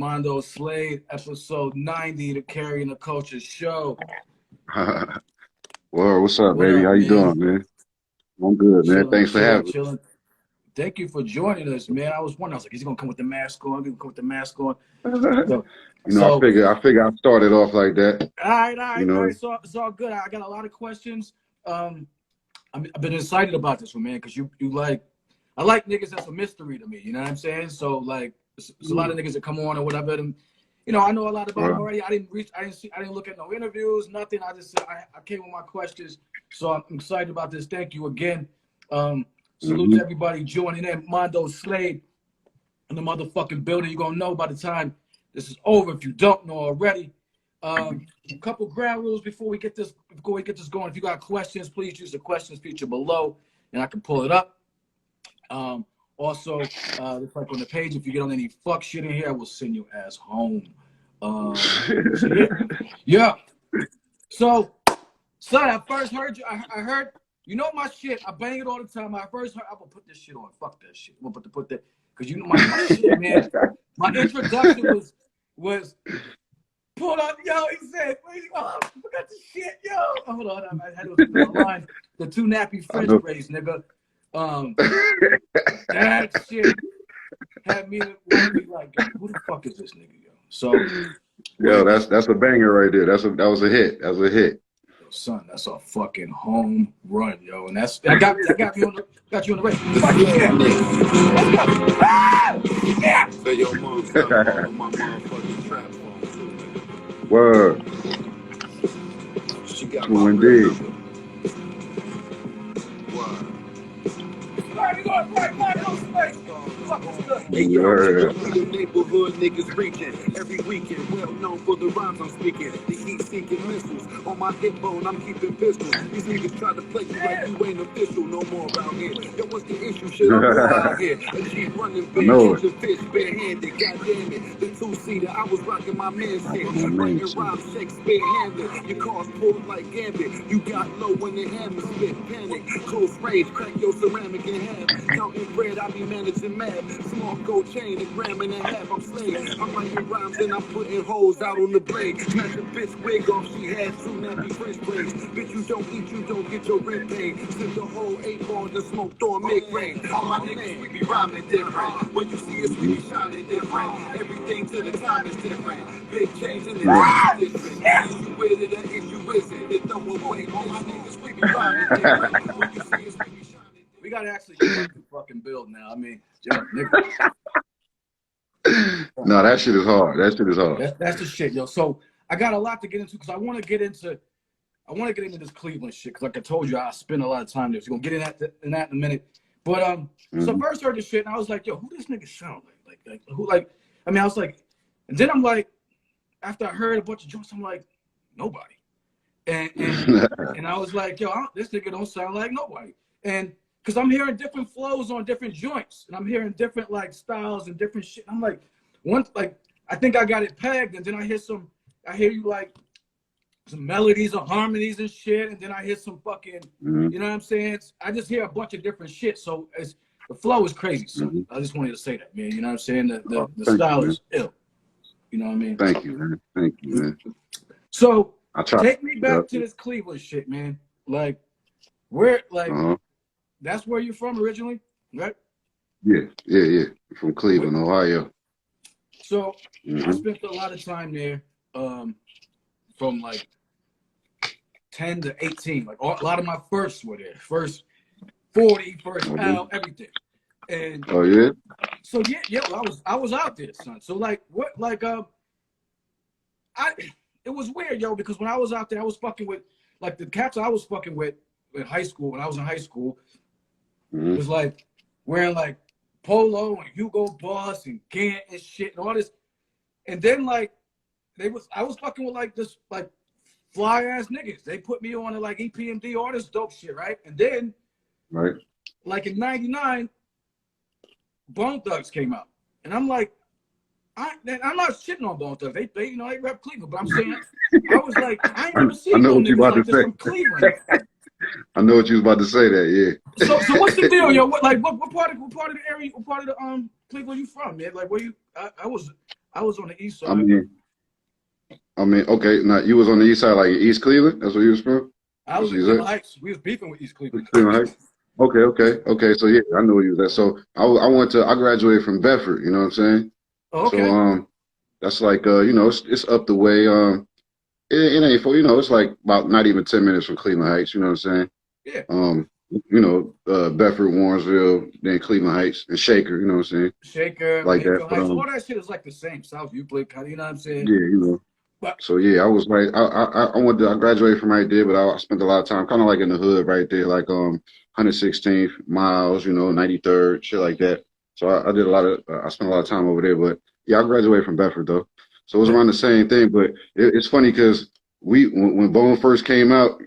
Mondo Slade, episode 90, the Carrying the Culture show. Well, what's up, What baby? up, How you man? doing, man? I'm good, man. Chilling, Thanks for chilling, having me. chilling. Thank you for joining us, man. I was wondering, I was like, is he gonna come with the mask on? He's gonna come with the mask on. So, You know, I figure I started off like that. all right. You know, So it's all good. I got a lot of questions. I've been excited about this one, man, because I like niggas that's a mystery to me. You know what I'm saying? So like, it's a lot of niggas that come on or whatever. And you know, I know a lot about them already. I didn't look at no interviews, nothing. I just I came with my questions. So I'm excited about this. Thank you again. Salute to everybody joining in. Mondo Slade in the motherfucking building. You're gonna know by the time this is over if you don't know already. A couple ground rules before we get this going. If you got questions, please use the questions feature below and I can pull it up. Also, just like on the page, if you get on any fuck shit in here, I will send your ass home. Yeah. So, son, I first heard you. I heard, you know my shit. I bang it all the time. I first heard, I'm gonna put this shit on. Fuck that shit. I'm gonna put that, because you know my shit, man. My introduction was pull up, yo. He said, oh, I forgot the shit, yo. Hold on, I had to put the line. The two nappy French braids, nigga. That shit had me like, who the fuck is this nigga, yo? So, yo, that's a banger right there. That was a hit. That was a hit. Son, that's a fucking home run, yo, and I got you on the race. Yeah. So your mom's got all of my motherfucking trap phones too, nigga. Word. She got True my indeed. real number. Word. Hey yo, the neighborhood niggas reaching every weekend, well known for the rhymes I'm speaking. The heat seeking missiles on my hip bone, I'm keeping pistols. These niggas try to play you like you ain't official no more around here. Yo, what's the issue? Shit, I'm all out here. A Jeep running big, catch a fish barehanded. Goddamn it, the two-seater, I was rocking my man's shit. Writing rhymes, Shakespeare handed. Your car's pulled like Gambit. You got low when the hammer spit. Panic, close range, crack your ceramic in half. Counting bread, I be managing math. Small gold chain, a gram and a half, I'm slaying. I'm writing rhymes and I'm putting holes out on the blade. Snatch a bitch wig off, she had two nappy French braids. Bitch, you don't eat, you don't get your rent paid. Sip the whole 8 balls and smoke, throw a mid-range. All my niggas, we be rhyming different. When you see us, we be shining different. Everything to the time is different. Big change in the different. Issue with it, that issue isn't. It don't away. All my niggas, we be rhyming different. When you see us, we be shining different. We gotta actually get up the fucking build now. I mean, yo, nigga. No, that shit is hard. That shit is hard. That's the shit, yo. So I got a lot to get into because I want to get into this Cleveland shit. Because like I told you, I spend a lot of time there. So we're gonna get in that in a minute. But so first heard this shit and I was like, yo, who this nigga sound like? Like who? Like, I mean, I was like, and then I'm like, after I heard a bunch of jokes, I'm like, nobody. And I was like, yo, this nigga don't sound like nobody. And because I'm hearing different flows on different joints, and I'm hearing different like styles and different shit. I'm like, I think I got it pegged, and then I hear you like some melodies or harmonies and shit, and then I hear some fucking, you know what I'm saying? I just hear a bunch of different shit, so the flow is crazy. So I just wanted to say that, man. You know what I'm saying? The style is ill. You know what I mean? Thank you, man. Thank you, man. So take me back to this Cleveland shit, man. Like, where, like. That's where you're from originally, right? Yeah. From Cleveland, Ohio. So I spent a lot of time there, from like 10 to 18. Like a lot of my firsts were there. First 40, first L, everything. And oh yeah. So yeah, I was out there, son. So like what, like it was weird, yo, because when I was out there, I was fucking with like the cats I was fucking with in high school. When I was in high school. It was like wearing like polo and Hugo Boss and Gant and shit and all this. And then like I was fucking with like this like fly ass niggas. They put me on to like EPMD, all this dope shit, right? And then like in '99, Bone Thugs came out. And I'm like, I'm not shitting on Bone Thugs. They you know they rep Cleveland, but I'm saying I was like, I ain't never seen no niggas like this from Cleveland. I know what you was about to say that, yeah. So what's the deal, yo? What part of the area, what part of the Cleveland you from, man? Like where you? I was on the east I side. mean, okay. Now you was on the east side, like East Cleveland. That's where you was from. I That's was what in you Cleveland said. Heights. We was beefing with East Cleveland. Cleveland Heights. Okay. So yeah, I know where you was at. So I graduated from Bedford. You know what I'm saying? Oh, So okay. that's like it's up the way. It ain't for it's like about not even 10 minutes from Cleveland Heights. You know what I'm saying? Yeah. Bedford, Warrensville, then Cleveland Heights and Shaker. You know what I'm saying? Shaker, Like that. Mayfield But Heights, all that shit is like the same. South Euclid, kind of, you know what I'm saying? yeah, But So yeah, I was like, I graduated from right there, but I spent a lot of time kind of like in the hood right there, like 116th Miles, 93rd, shit like that. So I did a lot of, I spent a lot of time over there. But yeah, I graduated from Bedford though, so it was yeah, around the same thing. But it's funny because when Bone first came out,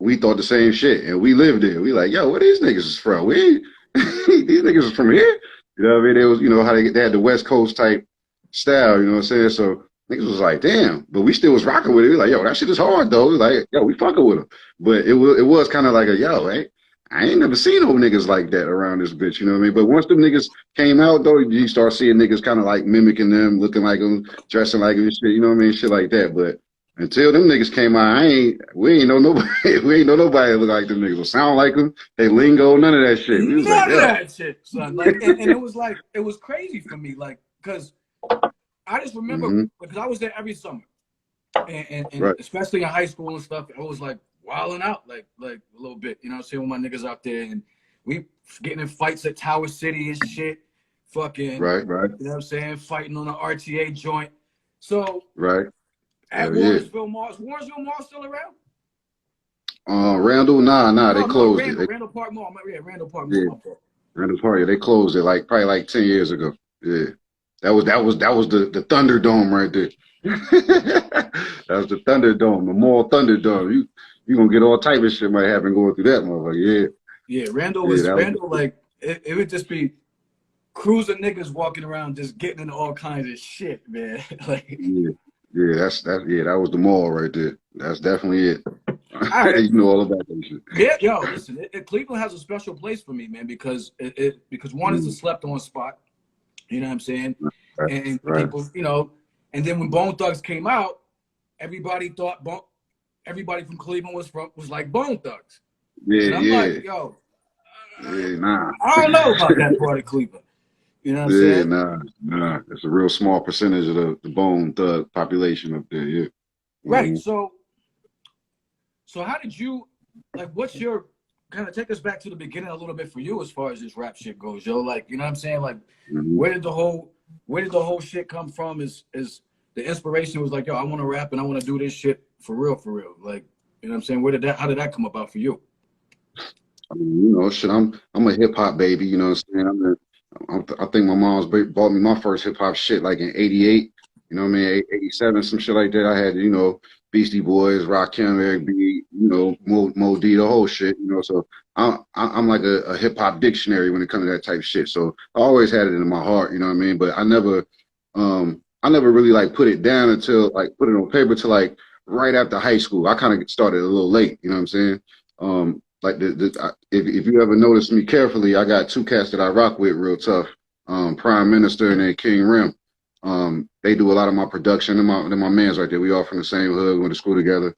we thought the same shit, and we lived there. We like, yo, where these niggas is from? These niggas is from here. You know what I mean? They was, how they had the West Coast type style. You know what I'm saying? So. Niggas was like, damn, but we still was rocking with it. We like, yo, that shit is hard though. Like, yo, we fucking with them. But it was kind of like a yo, I ain't never seen no niggas like that around this bitch. You know what I mean? But once them niggas came out though, you start seeing niggas kind of like mimicking them, looking like them, dressing like them and shit. You know what I mean? Shit like that. But until them niggas came out, we ain't know nobody. We ain't know nobody look like them niggas. Or sound like them. They lingo, none of that shit. We was like, none of yo. that shit, son. Like, and it was like, it was crazy for me, like, because I just remember Mm-hmm. because I was there every summer, and Right. especially in high school and stuff. I was like wilding out, like a little bit. You know, seeing my niggas out there, and we getting in fights at Tower City and shit. Fucking, Right. you know what I'm saying? Fighting on the RTA joint. So Right. at Hell yeah. Warrensville Mall still around? Randall, nah, they No, closed it. Randall Park Mall. Yeah, Randall Park Mall. Yeah. My fault. Randall Park, yeah, they closed it like probably like 10 years ago. Yeah. That was the Thunderdome right there. That was the Thunderdome, the mall Thunderdome. You gonna get all type of shit might happen going through that motherfucker. Yeah, Yeah, that was Randall. Like it would just be cruising niggas walking around, just getting into all kinds of shit, man. Like, yeah. Yeah, that was the mall right there. That's definitely it. all right. You know all about that shit. Yeah, yo, listen, Cleveland has a special place for me, man, because because one is a slept on spot, you know what I'm saying, Right, and right. people, and then when Bone Thugs came out, everybody thought everybody from Cleveland was like Bone Thugs, Yeah, and I'm like, yeah. yo, Yeah, nah. I don't know about that part of Cleveland, you know what I'm Yeah, saying? nah. It's a real small percentage of the Bone Thug population up there, yeah. Right. Mhm. So how did you like? What's your kind of take us back to the beginning a little bit for you as far as this rap shit goes, yo? Like, you know what I'm saying? Like, Mhm. where did the whole shit come from? Is the inspiration was like, yo, I want to rap and I want to do this shit for real, for real. Like, you know what I'm saying? How did that come about for you? I mean, shit. I'm a hip hop baby. You know what I'm saying? I think my mom's bought me my first hip hop shit like in '88. You know what I mean? '87, some shit like that. I had Beastie Boys, Rakim, Eric B. Mo D, the whole shit. So I'm like a hip hop dictionary when it comes to that type of shit. So I always had it in my heart. You know what I mean? But I never really like put it down until like put it on paper till like right after high school. I kind of started a little late. You know what I'm saying? Like if you ever notice me carefully, I got two cats that I rock with real tough. Prime Minister and then King Rim. They do a lot of my production. They're my mans right there. We all from the same hood, we went to school together.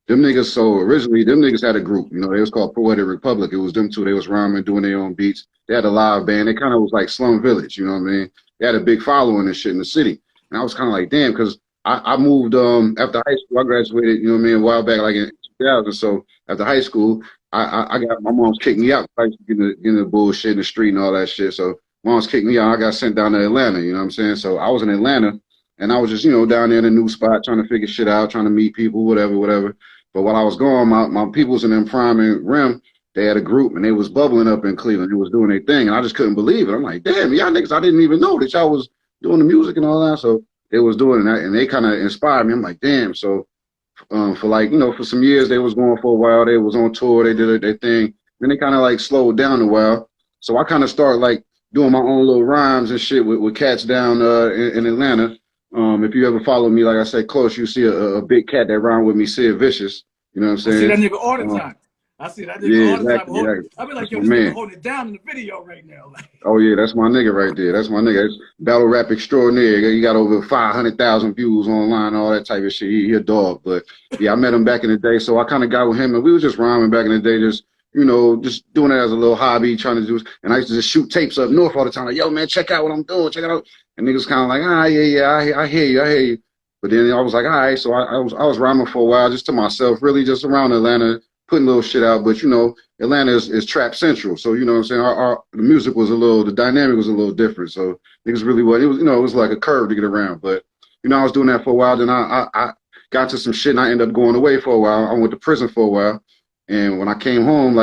Them niggas, so originally them niggas had a group, they was called Poetic Republic. It was them two, they was rhyming, doing their own beats. They had a live band. They kind of was like Slum Village, you know what I mean? They had a big following and shit in the city. And I was kind of like, damn, because I moved after high school, I graduated, you know what I mean, a while back, like in 2000. So after high school, I got my mom's kicked me out, like getting the bullshit in the street and all that shit. So mom's kicked me out. I got sent down to Atlanta, you know what I'm saying? So I was in Atlanta and I was just, down there in a new spot trying to figure shit out, trying to meet people, whatever. But while I was gone, my peoples in them Prime and Rim, they had a group and they was bubbling up in Cleveland. They was doing their thing and I just couldn't believe it. I'm like, damn, y'all niggas, I didn't even know that y'all was doing the music and all that. So they was doing that and they kind of inspired me. I'm like, damn. So for like, for some years they was going for a while. They was on tour. They did their thing. Then they kind of like slowed down a while. So I kind of started like doing my own little rhymes and shit with cats down in Atlanta. If you ever follow me, like I said, close, you see a big cat that rhymed with me, Sid Vicious. You know what I'm I see saying? that nigga all the time. I see that nigga Yeah, all the time. exactly. Yeah. I be like, That's yo, my this nigga man. holding it down in the video right now. Like, Oh yeah, that's my nigga right there. That's my nigga. It's battle rap extraordinaire. He got over 500,000 views online, all that type of shit. He a dog. But yeah, I met him back in the day, so I kind of got with him, and we was just rhyming back in the day, just just doing it as a little hobby, trying to do. And I used to just shoot tapes up north all the time, like, yo man, check out what I'm doing, check it out. And niggas kind of like, I hear you. But then I was like, all right, so I was rhyming for a while, just to myself, really just around Atlanta, putting little shit out. But Atlanta is trap central, so you know what I'm saying. The music was the dynamic was a little different. So niggas really it was like a curve to get around. But I was doing that for a while. Then I got to some shit, and I ended up going away for a while. I went to prison for a while, and when I came home,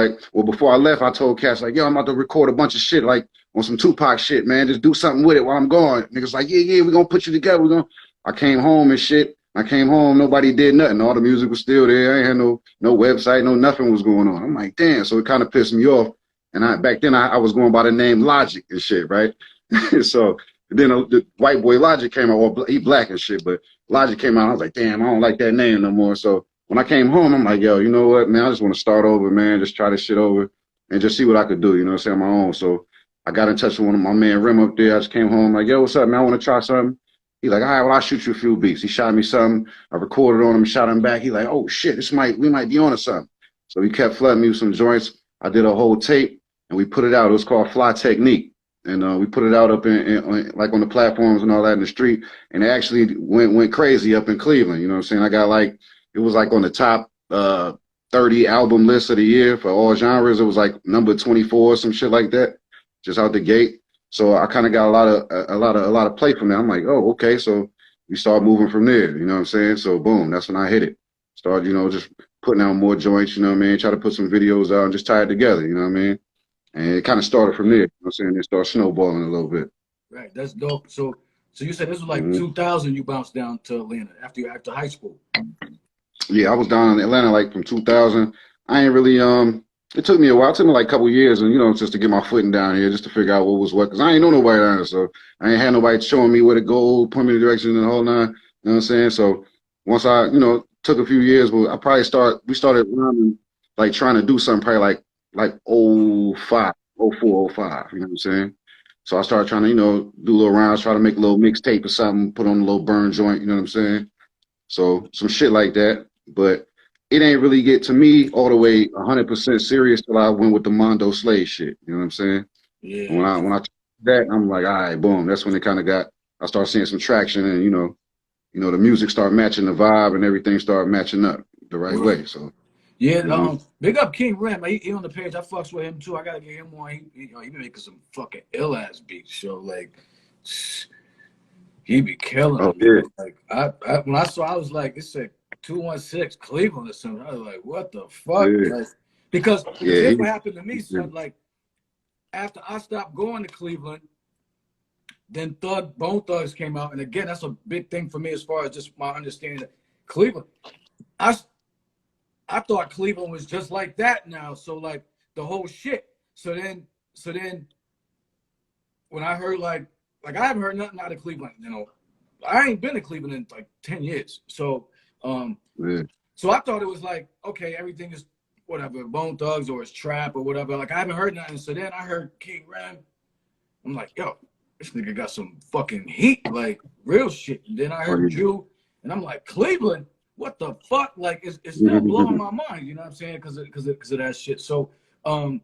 before I left, I told Cash like, yo, I'm about to record a bunch of shit like on some Tupac shit, man. Just do something with it while I'm gone. Niggas like, yeah, we're gonna put you together. I came home and shit. I came home, nobody did nothing. All the music was still there. I ain't had no website, nothing was going on. I'm like, damn. So it kind of pissed me off. And back then I was going by the name Logic and shit, right? So then the white boy Logic came out. Well, he black and shit, but Logic came out. I was like, damn, I don't like that name no more. So when I came home, I'm like, yo, you know what, man? I just want to start over, man. Just try this shit over and just see what I could do. You know what I'm saying, on my own. So I got in touch with one of my man Rim up there. I just came home like, yo, what's up, man? I want to try something. He like, all right, well, I'll shoot you a few beats. He shot me something. I recorded on him, shot him back. He like, oh shit, we might be on to something. So he kept flooding me with some joints. I did a whole tape and we put it out. It was called Fly Technique. And we put it out up in like on the platforms and all that in the street. And it actually went crazy up in Cleveland. You know what I'm saying? I got it was like on the top 30 album list of the year for all genres. It was like number 24 or some shit like that, just out the gate. So I kind of got a lot of play from that. I'm like, oh, okay. So we start moving from there. You know what I'm saying? So boom, that's when I hit it. Started, just putting out more joints. You know what I mean? Try to put some videos out and just tie it together. You know what I mean? And it kind of started from there. You know what I'm saying? It started snowballing a little bit. right, that's dope. So you said this was like 2000. You bounced down to Atlanta after high school. Yeah, I was down in Atlanta like from 2000. I ain't really It took me a while. It took me like a couple years, and just to get my footing down here, just to figure out what was what. Cause I ain't know nobody down there, so I ain't had nobody showing me where to go, point me in the direction, and the whole nine. You know what I'm saying? So once I, took a few years, but we started running, like trying to do something probably like 05, 04, 05. You know what I'm saying? So I started trying to, do little rounds, try to make a little mixtape or something, put on a little burn joint. You know what I'm saying? So some shit like that, but it ain't really get to me all the way 100% serious till I went with the Mondo Slade shit. You know what I'm saying? Yeah. And when I took that, I'm like, all right, boom. That's when it kind of I started seeing some traction, and the music started matching the vibe, and everything started matching up the right way. So yeah, big up King Ram. He on the page. I fucks with him too. I gotta get him on. He been making some fucking ill ass beats. So like, he be killing. oh them. yeah, Like when I saw, I was like, it said 216 Cleveland or something. I was like, what the fuck? yeah, Like, because yeah. here's what happened to me, son. Like after I stopped going to Cleveland, then Bone Thugs came out, and again, that's a big thing for me as far as just my understanding of Cleveland. I thought Cleveland was just like that now. So like the whole shit. So then when I heard like I haven't heard nothing out of Cleveland, I ain't been to Cleveland in like 10 years. So so I thought it was like, okay, everything is whatever, Bone Thugs or it's trap or whatever. Like I haven't heard nothing. So then I heard King Ram. I'm like, yo, this nigga got some fucking heat, like real shit. And then I heard you, and I'm like, Cleveland, what the fuck? Like it's still blowing my mind, you know what I'm saying? Because of that shit. So so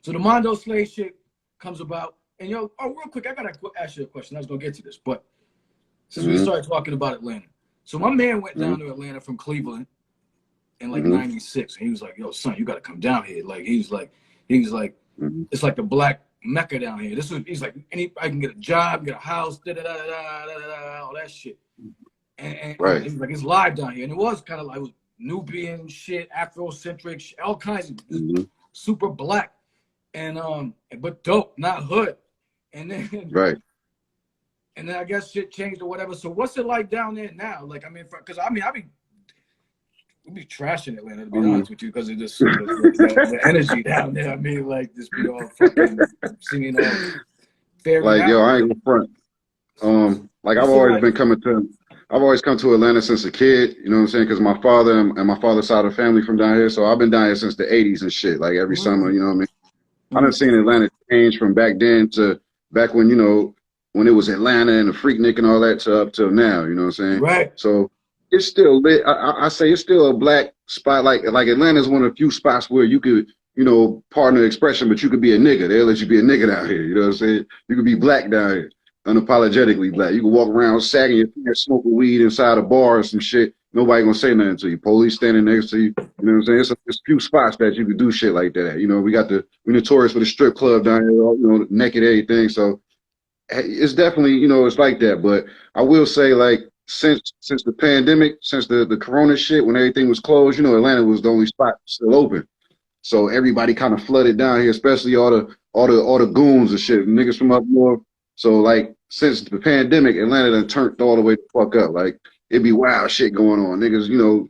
the Mondo Slade shit comes about, and real quick, I gotta ask you a question. I was gonna get to this, but since we started talking about Atlanta, so my man went down to Atlanta from Cleveland in like '96, and he was like, yo, son, you gotta come down here. Like he's like, it's like the black Mecca down here. He's like, I can get a job, get a house, all that shit. And he's like, it's live down here. And it was kind of like, it was Nubian shit, Afrocentric, all kinds of super black. And but dope, not hood. And then and then I guess shit changed or whatever. So what's it like down there now? Like, I mean, because we be trashing Atlanta, to be honest with you, because of this the energy down there. I mean, like, just be all fucking singing all fairy. Like, yo, I ain't gonna front. Like, I've always been coming to I've always come to Atlanta since a kid. You know what I'm saying? Because my father and my father's side of the family from down here, so I've been down here since the '80s and shit. Like every summer, you know what I mean? I done seen Atlanta change from back then to back when, you know, when it was Atlanta and the Freaknik and all that to up till now, you know what I'm saying? Right. So it's still lit. I say it's still a black spot. Like Atlanta's one of the few spots where you could, you know, pardon the expression, but you could be a nigga. They'll let you be a nigga down here. You know what I'm saying? You could be black down here, unapologetically black. You can walk around sagging your feet, smoking weed inside a bar or some shit. Nobody gonna say nothing to you. Police standing next to you. You know what I'm saying? It's a few spots that you could do shit like that. You know, we notorious for the strip club down here, you know, naked everything. So it's definitely, you know, it's like that. But I will say, like, since the pandemic, since the corona shit, when everything was closed, you know, Atlanta was the only spot still open. So everybody kind of flooded down here, especially all the goons and shit, niggas from up north. So like since the pandemic, Atlanta done turned all the way the fuck up. Like it'd be wild shit going on. Niggas, you know,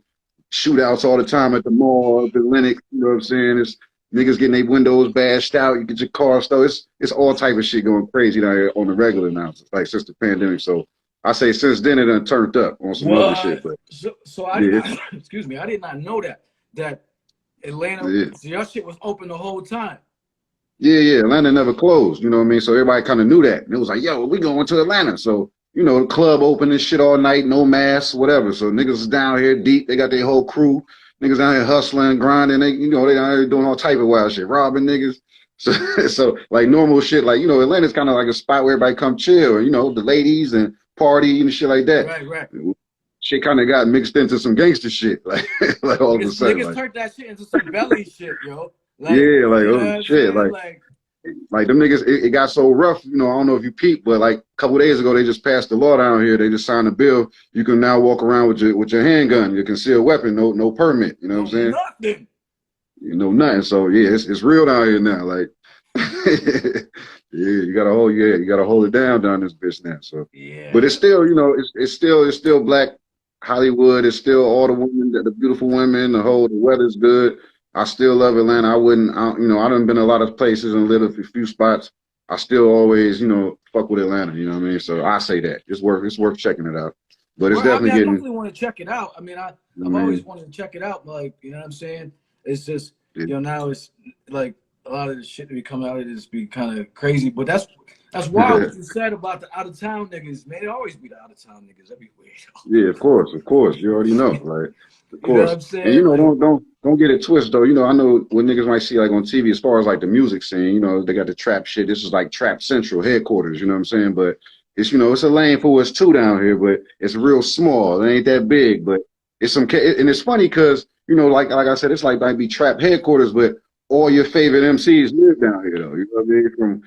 shootouts all the time at the mall, up in Lenox, you know what I'm saying? It's niggas getting their windows bashed out, you get your car stolen. It's all type of shit going crazy down here on the regular now, like since the pandemic. So I say since then it done turned up on some other shit. But so I did not, excuse me, I did not know that Atlanta, so your shit was open the whole time. Yeah, Atlanta never closed, you know what I mean? So everybody kind of knew that. And it was like, yo, we going to Atlanta. So, you know, the club open and shit all night, no masks, whatever. So niggas is down here deep. They got their whole crew. Niggas down here hustling, grinding. They, you know, they down here doing all type of wild shit, robbing niggas. So like normal shit, like, you know, Atlanta's kind of like a spot where everybody come chill, you know, the ladies and party and shit like that. Right. Shit kind of got mixed into some gangster shit, like all of a sudden. Niggas turned that shit into some belly shit, yo. Like, yeah, like, oh shit, like them niggas, it got so rough, you know, I don't know if you peeped, but like a couple of days ago, they just passed the law down here. They just signed a bill. You can now walk around with your handgun, your concealed weapon, no permit, you know what I'm saying? Nothing. You know, nothing. So yeah, it's real down here now. Like, yeah, you gotta hold it down this bitch now. So, yeah. But it's still, you know, it's still black Hollywood. It's still all the women, the beautiful women, the weather's good. I still love Atlanta. You know, I done been a lot of places and lived a few spots. I still always, you know, fuck with Atlanta. You know what I mean? So I say that it's worth checking it out. But it's definitely I definitely want to check it out. I mean, I've always wanted to check it out. Like, you know what I'm saying? It's just, you know, now it's like a lot of the shit that be coming out of it is be kind of crazy. But that's wild what you said about the out of town niggas, man. It always be the out of town niggas. That'd be weird. Yeah, of course. You already know, like, of course. You know what I'm saying? And you know, don't get it twisted though. You know, I know what niggas might see like on TV as far as like the music scene. You know, they got the trap shit. This is like Trap Central headquarters. You know what I'm saying? But it's, you know, it's a lane for us too down here, but it's real small. It ain't that big, but it's and it's funny because, you know, like I said, it's like might be trap headquarters, but all your favorite MCs live down here though. You know what I mean? From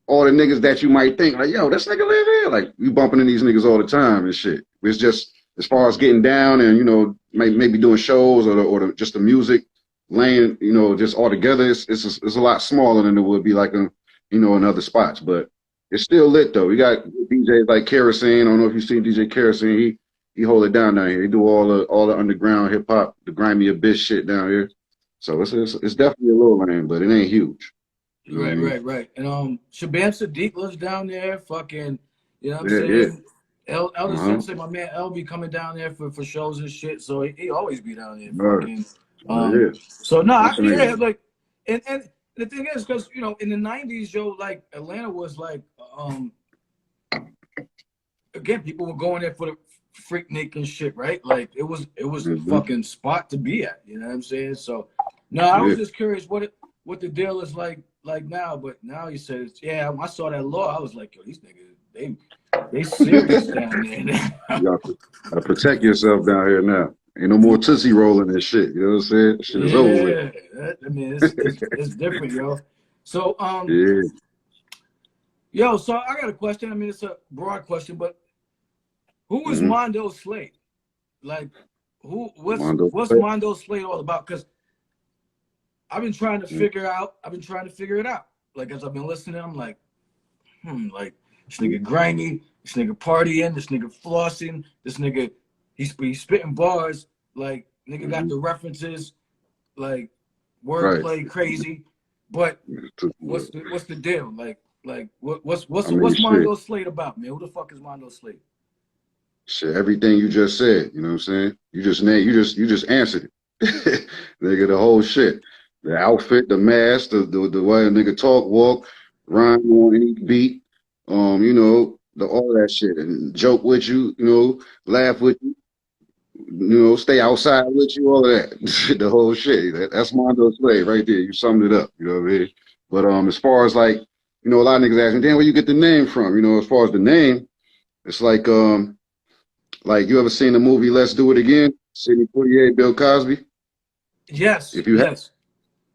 all the niggas that you might think like, yo, this nigga live here. Like we bumping in these niggas all the time and shit. It's just as far as getting down and, you know, maybe doing shows or just the music lane, you know, just all together, it's a lot smaller than it would be like in other spots. But it's still lit though. We got DJs like Kerosene. I don't know if you've seen DJ Kerosene. He hold it down here. He do all the underground hip hop, the grimy abyss shit down here. So it's definitely a little lane, but it ain't huge. Right. And Shabam Sadiq lives down there. Fucking, you know what I'm saying? Yeah. Elder Sensei, my man El be coming down there for shows and shit. So he always be down there. Fucking. So no, like, and the thing is, because you know, in the '90s, yo, like Atlanta was like, again, people were going there for the Freaknik and shit, right? Like it was a fucking spot to be at. You know what I'm saying? So no, I was just curious what the deal is like now. But now you said it's, when I saw that law, I was like, yo, these niggas, they serious down there. You gotta protect yourself down here now. Ain't no more Tootsie rolling and shit. You know what I'm saying? Shit is over with. I mean, it's different, yo. So, yo, so I got a question. I mean, it's a broad question, but who is Mondo Slade? Like, what's Mondo Slade all about? Because I've been trying to figure it out. Like, as I've been listening, I'm like, like, this nigga grimy, this nigga partying, this nigga flossing, this nigga, he's spitting bars, like, nigga got the references, like, wordplay crazy, but what's the deal? Like what's Mondo Slade about, man? Who the fuck is Mondo Slade? Shit, everything you just said, you know what I'm saying? You just answered it. Nigga, the whole shit. The outfit, the mask, the way a nigga talk, walk, rhyme on any beat, you know, the all that shit. And joke with you, you know, laugh with you know, stay outside with you, all of that. The whole shit. That's Mondo Slade right there. You summed it up, you know what I mean? But as far as like, you know, a lot of niggas ask me, damn, where you get the name from? You know, as far as the name, it's like you ever seen the movie Let's Do It Again? Sidney Poitier, Bill Cosby? Yes, If you have, yes.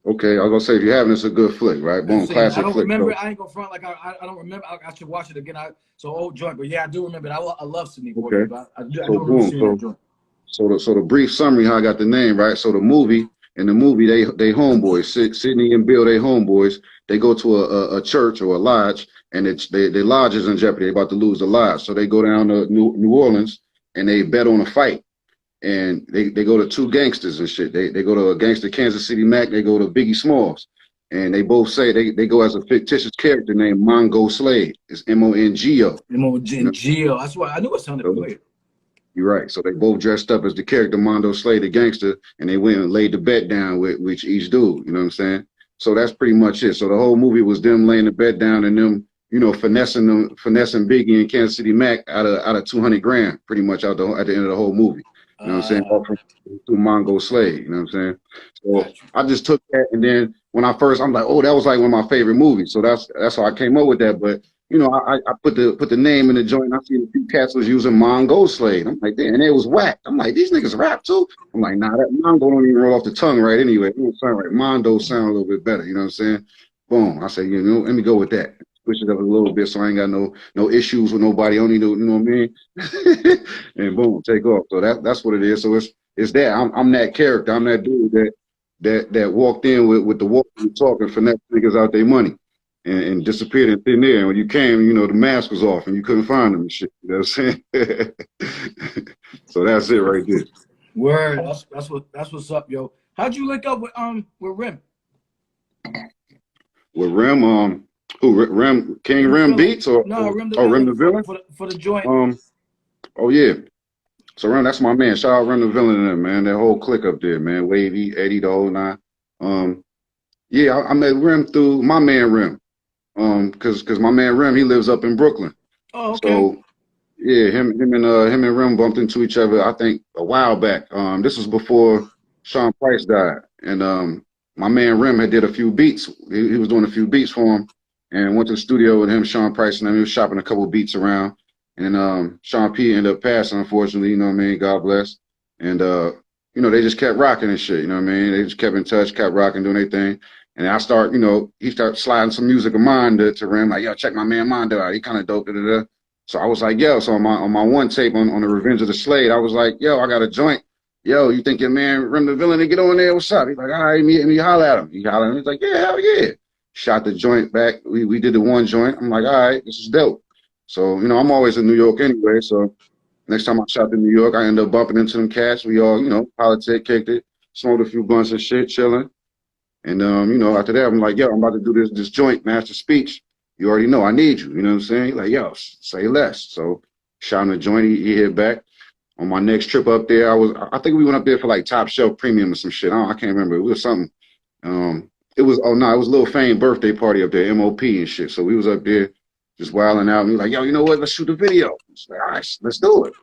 okay, I was gonna say if you haven't, it's a good flick, right? I've Boom, seen it. I classic don't flick. remember So, it. I ain't gonna front like I don't remember. I should watch it again. So old joint, but yeah, I do remember it. I love Sidney Poitier, okay, but I so do remember boom, seeing that joint. so the brief summary how I got the name, right? So the movie, in the movie, they homeboys, Sidney and Bill, they homeboys. They go to a church or a lodge, and their lodge is in jeopardy. They about to lose the lodge, so they go down to New Orleans and they bet on a fight. And they go to two gangsters and shit. They go to a gangster Kansas City Mac. They go to Biggie Smalls, and they both say they go as a fictitious character named Mongo Slade. It's Mongo. You know, Geo. That's why I knew it sounded so familiar. you're right. So they both dressed up as the character Mondo Slade, the gangster, and they went and laid the bet down with each dude. You know what I'm saying? So that's pretty much it. So the whole movie was them laying the bet down and them, you know, finessing Biggie and Kansas City Mac out of 200 grand, pretty much at the end of the whole movie. You know what I'm saying? All from through Mongo Slade. You know what I'm saying? So Got you. I just took that, and then when I'm like, oh, that was like one of my favorite movies. So that's how I came up with that. But you know, I put the name in the joint. I seen a few cats was using Mongo Slade. I'm like, damn, and it was whack. I'm like, these niggas rap too. I'm like, nah, that Mongo don't even roll off the tongue right anyway. It don't sound right. Mondo sound a little bit better. You know what I'm saying? Boom. I say, you know, let me go with that. Switch it up a little bit so I ain't got no issues with nobody. Only know, you know what I mean? And boom, take off. So that's what it is. So it's that. I'm that character. I'm that dude that walked in with the walk and talk and finesse niggas out their money. And disappeared in thin air. And when you came, you know, the mask was off and you couldn't find them and shit. You know what I'm saying? So that's it right there. Word. That's what's up, yo. How'd you link up with Rim? With Rim, Rim King Rim Beats or Rim the Rim the villain Villain? for the joint. Oh yeah. So Rim, that's my man. Shout out Rim the Villain and them, man. That whole clique up there, man. Wavy, Eddie, the whole nine. Yeah, I met Rim through my man Rim. Cause my man Rim, he lives up in Brooklyn. Oh, okay. So yeah, him and Rim bumped into each other, I think, a while back. This was before Sean Price died. And my man Rim had did a few beats. He was doing a few beats for him and went to the studio with him, Sean Price, and then he was shopping a couple beats around. And Sean P ended up passing, unfortunately, you know what I mean? God bless. And you know, they just kept rocking and shit, you know what I mean? They just kept in touch, kept rocking, doing their thing. And I start, you know, he started sliding some music of mine to Rim, like, yo, check my man Mondo out. He kind of dope, da, da, da. So I was like, yo, so on my one tape on the Revenge of the Slade, I was like, yo, I got a joint. Yo, you think your man Rim the Villain to get on there? What's up? He's like, all right, me holler at him. He holler at him. He's like, yeah, hell yeah. Shot the joint back. We did the one joint. I'm like, all right, this is dope. So, you know, I'm always in New York anyway. So next time I shot in New York, I end up bumping into them cats. We all, you know, politic, kicked it, smoked a few blunts and shit, chilling. And you know, after that, I'm like, yo, I'm about to do this joint master speech. You already know I need you. You know what I'm saying? Like, yo, say less. So shot him the joint. He hit back. On my next trip up there, I think we went up there for like Top Shelf Premium or some shit. I can't remember. It was something. It was it was Lil Fame birthday party up there, MOP and shit. So we was up there just wilding out. And we was like, yo, you know what? Let's shoot a video. It's like, all right, let's do it.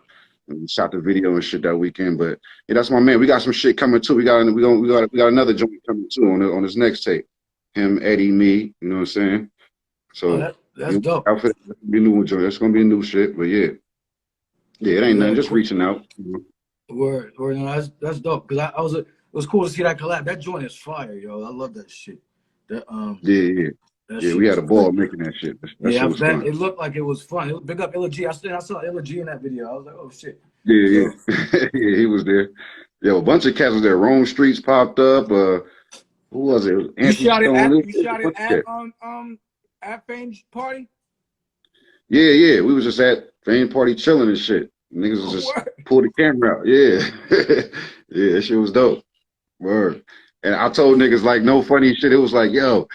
And we shot the video and shit that weekend. But yeah, that's my man. We got some shit coming too. We got another joint coming too on this next tape. Him, Eddie, me. You know what I'm saying? So that's dope. Outfit, be new joint. That's gonna be new shit. But yeah, it ain't nothing. Just reaching out. Word. No, that's dope. Cause it was cool to see that collab. That joint is fire, yo. I love that shit. That Yeah. We had a ball making that shit. That shit was fun. It looked like it was fun. It was big up Illa G. I saw Illa G in that video. I was like, oh shit. Yeah. Yeah, he was there. Yo, a bunch of cats was there. Rome Streets popped up. Who was it? You shot it at Fame's party? Yeah. We was just at Fame party chilling and shit. Niggas was just pull the camera out. Yeah. Yeah, that shit was dope. Word. And I told niggas like no funny shit. It was like, yo,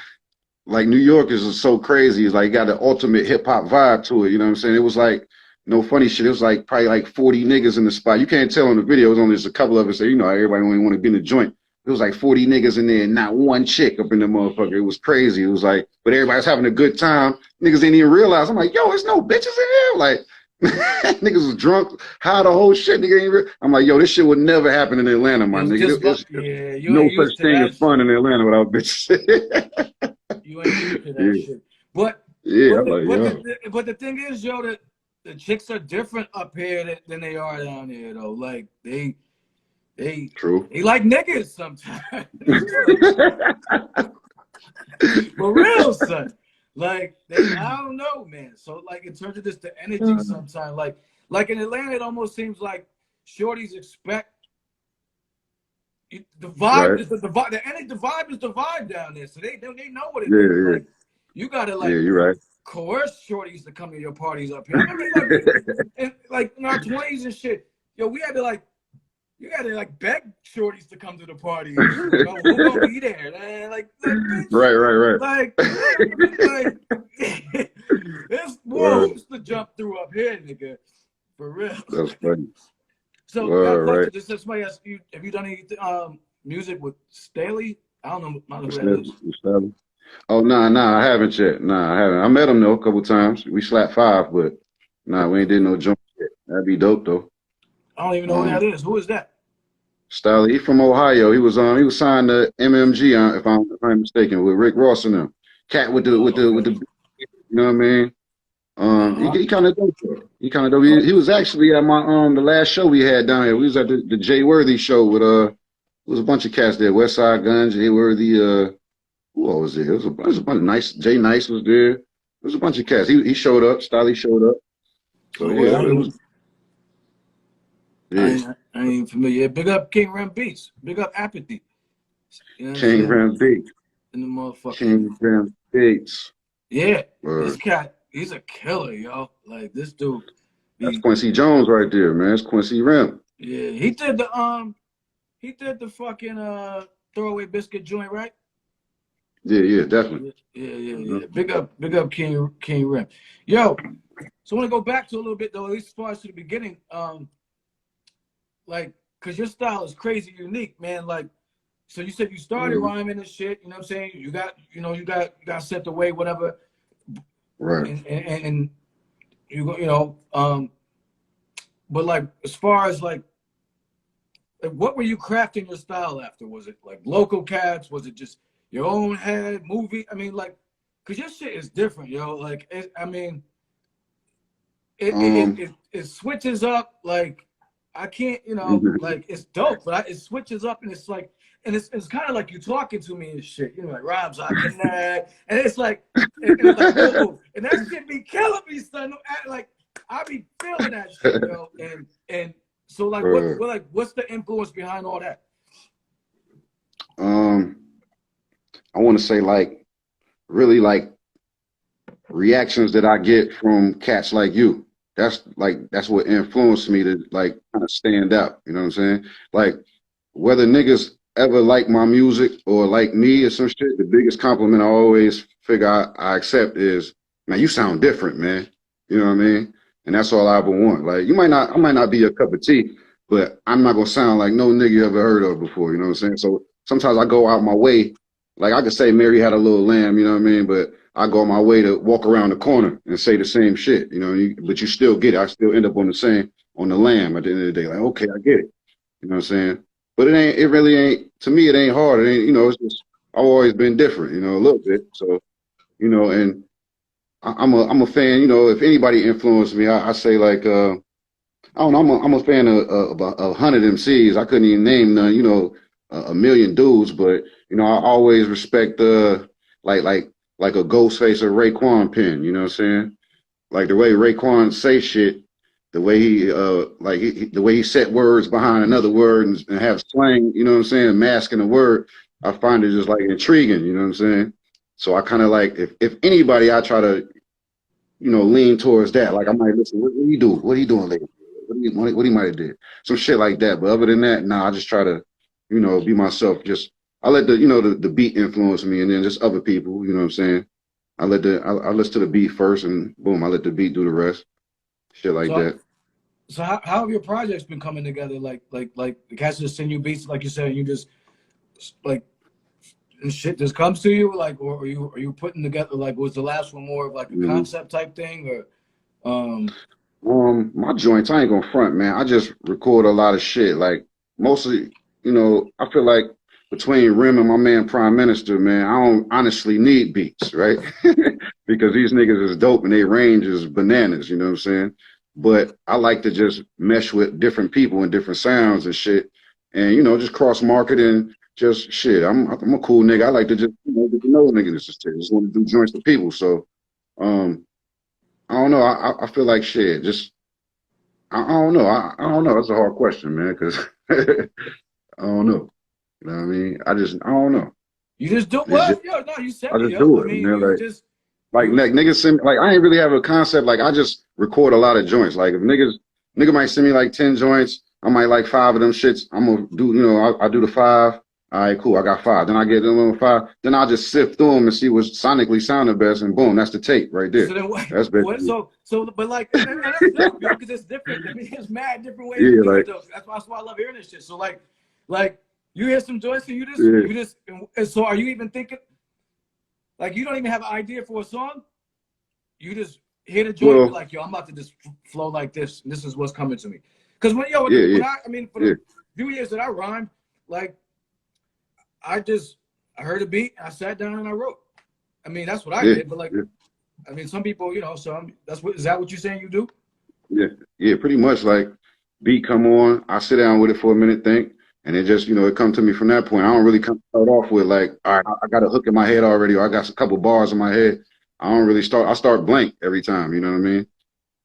like New York is so crazy. It's like got the ultimate hip hop vibe to it. You know what I'm saying? It was like no funny shit. It was like probably like 40 niggas in the spot. You can't tell in the video. It was only just a couple of us. So, you know, everybody only want to be in the joint. It was like 40 niggas in there and not one chick up in the motherfucker. It was crazy. It was like, but everybody's having a good time. Niggas didn't even realize. I'm like, yo, there's no bitches in here. Like, niggas was drunk, high the whole shit. Nigga ain't I'm like, yo, this shit would never happen in Atlanta, my nigga. Yeah, you no ain't such used to thing that as fun in Atlanta without bitches. You ain't used to that shit. But the thing is, yo, that the chicks are different up here than they are down there, though. Like they True. They like niggas sometimes. For real, son. Like I don't know, man. So like in terms of just the energy, sometimes like in Atlanta, it almost seems like shorties expect the vibe is the vibe. The vibe is the vibe down there. So they know what it is. Like, you gotta you're right. coerce shorties to come to your parties up here. I mean, like in our 20s and shit, yo, we had to like. You gotta like beg shorties to come to the party. You know, who gonna be there? Man? Like bitch, right. Like there's more hoops to jump through up here, nigga. For real. That's funny. So, right. Just somebody asked you, have you done any music with Staley? I don't know. Not who that is. Oh nah, I haven't yet. Nah, I haven't. I met him though a couple times. We slapped 5, but nah, we ain't did no jump yet. That'd be dope though. I don't even know who that is. Who is that? Staley. He from Ohio. He was signed to MMG, if I'm mistaken, with Rick Ross and them. Cat with the you know what I mean? He kind of dope. He kind of dope. He was actually at my the last show we had down here. We was at the Jay Worthy show with it was a bunch of cats there. West Side Gun, Jay Worthy, who all was there? It was a bunch of nice. Jay Nice was there. There was a bunch of cats. He showed up. Staley showed up. So yeah, it was. Yeah. I ain't familiar. Big up King Ram Beats. Big up Apathy. You know King Ram Beats. And the motherfucker. King Ram Beats. Yeah. This cat, he's a killer, yo. Like this dude. That's Quincy Jones right there, man. It's Quincy Rim. Yeah. He did the fucking throwaway biscuit joint, right? Yeah, definitely. Yeah. Big up King Rim. Yo, so I want to go back to a little bit though, at least as far as to the beginning. Like, cause your style is crazy unique, man. Like, so you said you started rhyming and shit. You know what I'm saying? You got sent away, whatever. Right. And you go, you know, but like as far as like what were you crafting your style after? Was it like local cats? Was it just your own head movie? I mean, like, cause your shit is different, yo. Like, it switches up like. I can't, you know, like it's dope, but it switches up and it's like, and it's kind of like you talking to me and shit, you know, like Rob's like that, and it's like, whoa, and that shit be killing me, son. Like I be feeling that shit, yo, and so like, what's the influence behind all that? I want to say like, really like reactions that I get from cats like you. That's what influenced me to like kind of stand out. You know what I'm saying? Like whether niggas ever like my music or like me or some shit, the biggest compliment I always figure I accept is, man, you sound different, man. You know what I mean? And that's all I ever want. Like I might not be a cup of tea, but I'm not gonna sound like no nigga you ever heard of before. You know what I'm saying? So sometimes I go out my way. Like I could say Mary had a little lamb, you know what I mean? But I go on my way to walk around the corner and say the same shit, you know, but you still get it. I still end up on the lamb at the end of the day. Like, okay, I get it. You know what I'm saying? But it really ain't, to me, it ain't hard. It ain't, you know, it's just, I've always been different, you know, a little bit. So, you know, and I'm a fan, you know, if anybody influenced me, I say like, I don't know, I'm a fan of 100 MCs. I couldn't even name none, you know, a million dudes, but, you know, I always respect, like a Ghostface or Raekwon pen, you know what I'm saying? Like the way Raekwon say shit, the way he the way he set words behind another word and have slang, you know what I'm saying, masking a word, I find it just like intriguing, you know what I'm saying? So I kind of like, if anybody, I try to, you know, lean towards that. Like I might listen, what do you do? What are you doing lately? What he might have did? Some shit like that. But other than that, nah, I just try to, you know, be myself. Just I let the beat influence me, and then just other people. You know what I'm saying? I listen to the beat first, and boom, I let the beat do the rest. shit like So, that. so how have your projects been coming together? Like the cats just send you beats, like you said, and you just like and shit just comes to you, like, or are you putting together, like, was the last one more of like a Mhm. concept type thing, or My joints, I ain't gonna front, man. I just record a lot of shit. Like mostly, I feel like between Rim and my man Prime Minister, man, I don't honestly need beats, right? Because these niggas is dope and they range is bananas, you know what I'm saying? But I like to just mesh with different people and different sounds and shit. And just cross market and just shit. I'm a cool nigga. I like to just get to know niggas. Just want to do joints with people. So um I don't know. I feel like shit. Just I don't know. I don't know. That's a hard question, man. Because I don't know. You know what I mean? I don't know. you just do It's what? just Yo, no, you said I it, just yo. do I it, mean, man. you Like just like you niggas send like I ain't really have a concept. Like I just record a lot of joints. Like if nigga might send me like 10 joints. I might like 5 of them shits. I'm gonna do. I do the 5. All right, cool. I got 5. Then I get the little 5. Then I'll just sift through them and see what's sonically sound the best, and boom, that's the tape right there. so then what? That's What? basically But like, and that's dope, yo, because it's different. I mean, there's mad different ways to yeah, do like it, though. That's why I love hearing this shit. So like you hear some joints and yeah, you just, and so are you even thinking like you don't even have an idea for a song? You just hit a joint and be well, like, yo, I'm about to just flow like this, and this is what's coming to me. Because yeah, yeah, I mean, for yeah, the few years that I rhymed, like I heard a beat, I sat down and I wrote. I mean, that's what I yeah, did. But like, yeah. I mean, some people, that's what is that what you're saying you do? Yeah, yeah, pretty much like beat come on, I sit down with it for a minute, think, and it just, it come to me from that point. I don't really start off with like, all right, I got a hook in my head already, or I got a couple bars in my head. I don't really start. I start blank every time. You know what I mean?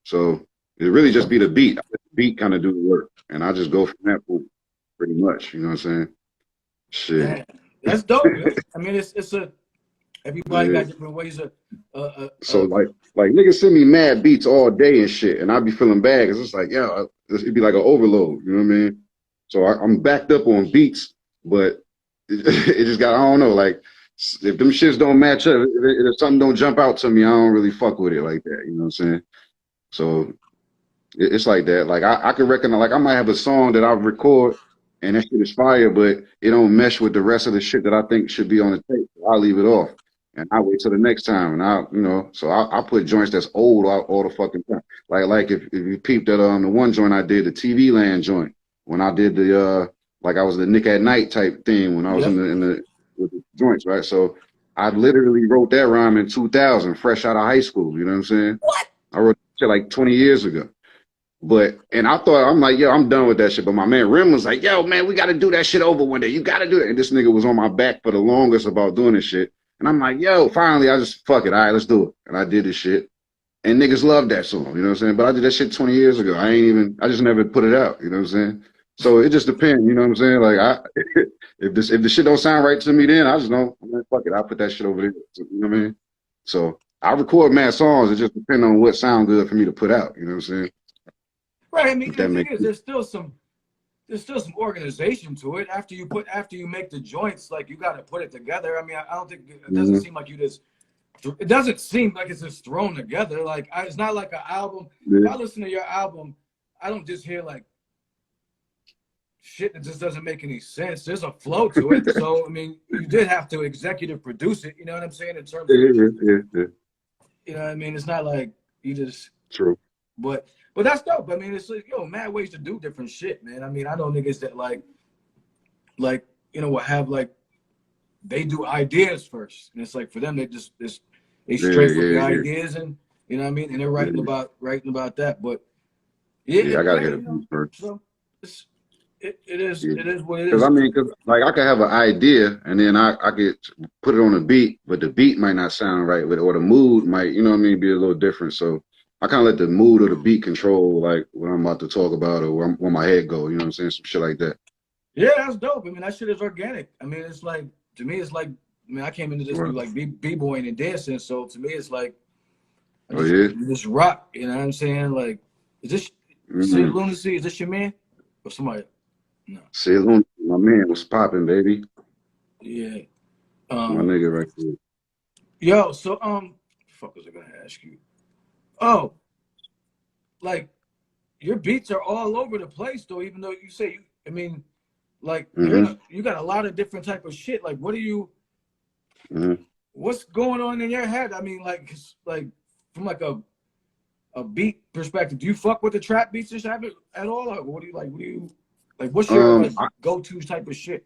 So it really just be the beat. I let the beat kind of do the work, and I just go from that point, pretty much. You know what I'm saying? Shit. Damn, that's dope. Yo. I mean, it's a everybody Yeah. got different ways of So like niggas send me mad beats all day and shit, and I be feeling bad because it's like, yeah, it'd be like an overload. You know what I mean? So I'm backed up on beats, but it just got I don't know. Like if them shits don't match up, if something don't jump out to me, I don't really fuck with it like that. You know what I'm saying? So it's like that. Like I can reckon like I might have a song that I record and that shit is fire, but it don't mesh with the rest of the shit that I think should be on the tape. So I'll leave it off. And I wait till the next time, and so I put joints that's old all the fucking time. Like if you peeped at the one joint I did, the TV Land joint, when I did the like I was the Nick at Night type thing when I was yep. in the with the joints, right? So I literally wrote that rhyme in 2000, fresh out of high school. You know what I'm saying? What? I wrote shit like 20 years ago. And I thought, I'm like, yo, I'm done with that shit. But my man Rim was like, yo, man, we got to do that shit over one day. You got to do it. And this nigga was on my back for the longest about doing this shit. And I'm like, yo, finally, I just, fuck it. All right, let's do it. And I did this shit. And niggas love that song. You know what I'm saying? But I did that shit 20 years ago. I just never put it out. You know what I'm saying? So it just depends. You know what I'm saying? Like, if the shit don't sound right to me, then I just know, man, fuck it. I'll put that shit over there. You know what I mean? So I record mad songs. It just depends on what sound good for me to put out. You know what I'm saying? Right. I mean, If the that thing makes is, sense. there's still some organization to it. After you make the joints, like you got to put it together. I mean, I don't think it doesn't Mhm. seem like you just. It doesn't seem like it's just thrown together. Like it's not like an album. If Yeah. I listen to your album, I don't just hear like shit that just doesn't make any sense. There's a flow to it. So I mean, you did have to executive produce it. You know what I'm saying? In terms of, Yeah. you know what I mean? It's not like you just. True. But that's dope. I mean, it's like, mad ways to do different shit, man. I mean, I know niggas that will have like they do ideas first, and it's like for them they straight with the Yeah. ideas, and you know what I mean, and they're Yeah. writing about that. But Yeah, I gotta yeah, hit a beat first. so it Yeah. is what it Because is. I mean, cause like I could have an idea and then I could put it on a beat, but the beat might not sound right with it, or the mood might, you know what I mean, be a little different. So I kind of let the mood or the beat control like what I'm about to talk about or where my head go. You know what I'm saying? Some shit like that. Yeah, that's dope. I mean, that shit is organic. I mean, it's like to me, it's like I mean, I came into this through Right. like b-boying and dancing, so to me, it's like I Oh just yeah. just rock. You know what I'm saying? Like, is this Say Mm-hmm. Lunacy? Is this your man or somebody? No. Salon, my man was popping, baby. Yeah. That's my nigga right there. Yo. So fuck was I gonna ask you? Oh, like your beats are all over the place though. Even though you say, I mean, like you got a lot of different type of shit. Like, what do you? What's going on in your head? I mean, like from like a beat perspective, do you fuck with the trap beats and shit at all? Or what do you like? What do you like? What's your like go-to type of shit?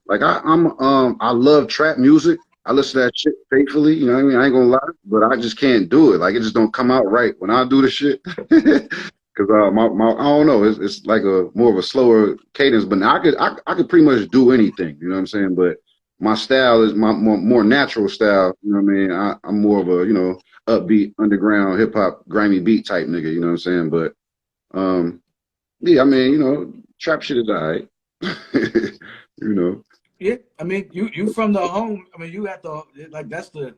Like I love trap music. I listen to that shit faithfully, you know what I mean? I ain't gonna lie, but I just can't do it. Like it just don't come out right when I do the shit. Cause my I don't know, it's like a more of a slower cadence, but now I could pretty much do anything, you know what I'm saying? But my style is my more natural style, you know what I mean? I'm more of a, you know, upbeat, underground, hip hop, grimy beat type nigga, you know what I'm saying? But yeah, I mean, you know, trap shit is alright. You know. Yeah, I mean, you from the home. I mean, you have to like that's the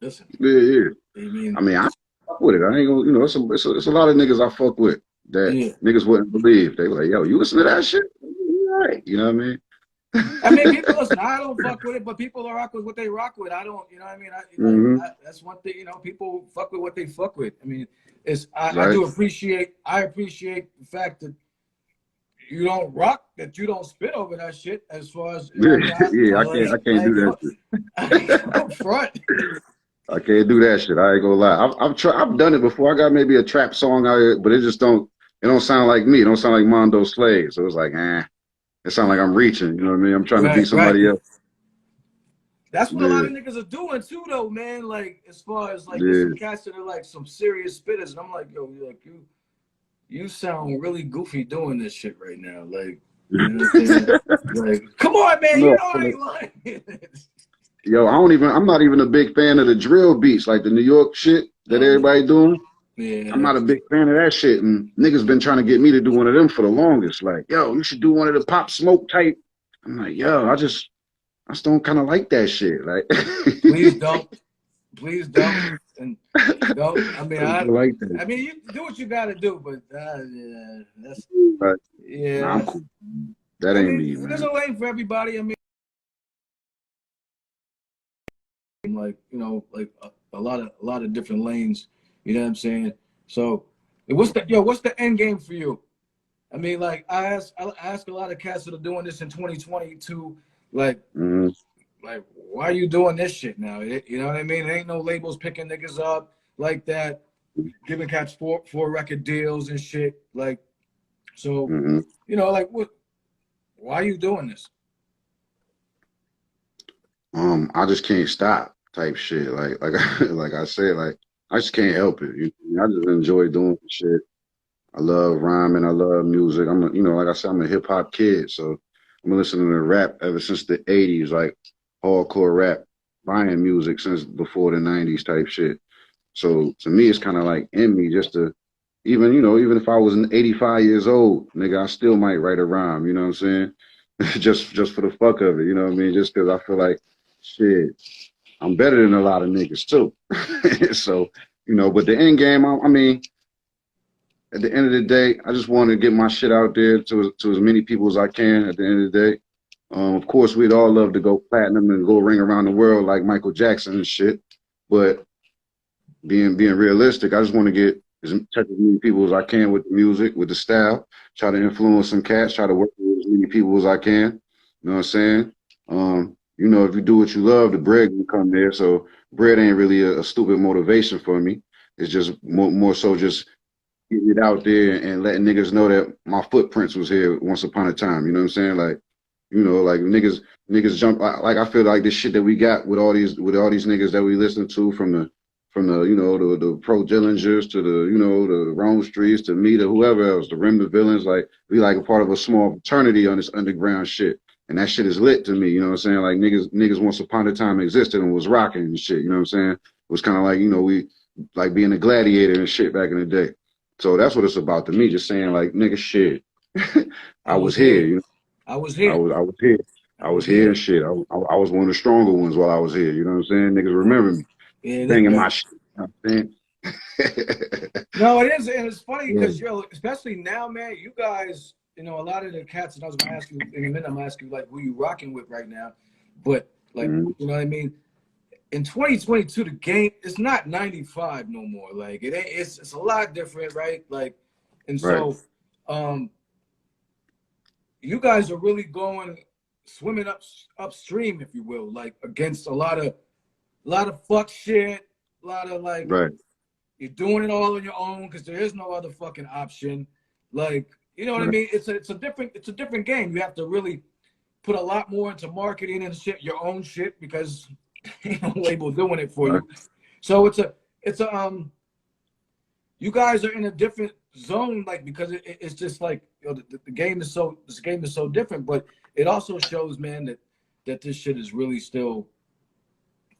listen. Yeah. I mean, I fuck with it. I ain't gonna, you know, it's a lot of niggas I fuck with that niggas wouldn't believe. They like, yo, you listen to that shit? All right. You know what I mean? I mean, people listen. I don't fuck with it, but people rock with what they rock with. I don't, you know what I mean? That's one thing. You know, people fuck with what they fuck with. I mean, I do appreciate. I appreciate the fact that you don't rock, that you don't spit over that shit. As far as I can't do that shit. Front. I can't do that shit. I ain't gonna lie. I've done it before. I got maybe a trap song out here, but it don't sound like me. It don't sound like Mondo Slade. So it's like, it sounds like I'm reaching. You know what I mean? I'm trying to be somebody else. That's what a lot of niggas are doing too, though, man. Like as far as like there's some cats that are like some serious spitters, and I'm like, yo, like you sound really goofy doing this shit right now. Like, you know what I'm saying? Like, come on, man, you know I ain't lying. Yo, I'm not even a big fan of the drill beats, like the New York shit that everybody doing. Yeah. I'm not a big fan of that shit. And niggas been trying to get me to do one of them for the longest. Like, yo, you should do one of the Pop Smoke type. I'm like, yo, I just don't kind of like that shit. Like, please don't. Please don't. And don't. I mean, I mean, you do what you got to do, but that's Nah, I'm cool. That ain't me, man. There's a lane for everybody. I mean, like, you know, like a lot of different lanes. You know what I'm saying? So, what's the end game for you? I mean, like I ask a lot of cats that are doing this in 2022, like, like, why are you doing this shit now? You know what I mean? There ain't no labels picking niggas up like that, giving cats four record deals and shit. Like, so, you know, like, why are you doing this? I just can't stop type shit. Like I said, like I just can't help it. I just enjoy doing shit. I love rhyming. I love music. Like I said, I'm a hip hop kid, so I've been listening to rap ever since the '80s, like hardcore rap, buying music since before the '90s type shit. So to me, it's kind of like in me just to even if I was 85 years old, nigga, I still might write a rhyme. You know what I'm saying? just for the fuck of it. You know what I mean? Just because I feel like shit, I'm better than a lot of niggas too. So, but the end game, I mean, at the end of the day, I just want to get my shit out there to as many people as I can at the end of the day. Of course, we'd all love to go platinum and go ring around the world like Michael Jackson and shit. But being realistic, I just want to get touch as many people as I can with the music, with the style, try to influence some cats, try to work with as many people as I can. You know what I'm saying? If you do what you love, the bread can come there. So bread ain't really a stupid motivation for me. It's just more so just getting it out there and letting niggas know that my footprints was here once upon a time. You know what I'm saying? Like, like niggas jump. Like I feel like this shit that we got with all these niggas that we listen to from the the Pro Dillingers to the Rome Streets to me to whoever else, the Rim the Villains. Like we like a part of a small fraternity on this underground shit. And that shit is lit to me, you know what I'm saying? Like niggas once upon a time existed and was rocking and shit, you know what I'm saying? It was kind of like, we like being a gladiator and shit back in the day. So that's what it's about to me, just saying like, nigga, shit. I was here, I was here. I was here. I was here and shit. I was one of the stronger ones while I was here, you know what I'm saying? Niggas remember me. Banging my shit, you know what I'm saying? No, it is, and it's funny because, especially now, man, you guys, a lot of the cats, and I was going to ask you in a minute, I'm going to ask you, like, who you rocking with right now. But, like, you know what I mean? in 2022, the game it's not 95 no more. Like it ain't. It's a lot different, right? Like, and so, you guys are really going swimming upstream, if you will, like against a lot of fuck shit, a lot of like you're doing it all on your own because there is no other fucking option. Like, you know what I mean? It's a different game. You have to really put a lot more into marketing and shit, your own shit, because ain't no label doing it for you. So it's a you guys are in a different zone, like, because it's just like, you know, the game is so different, but it also shows, man, that this shit is really still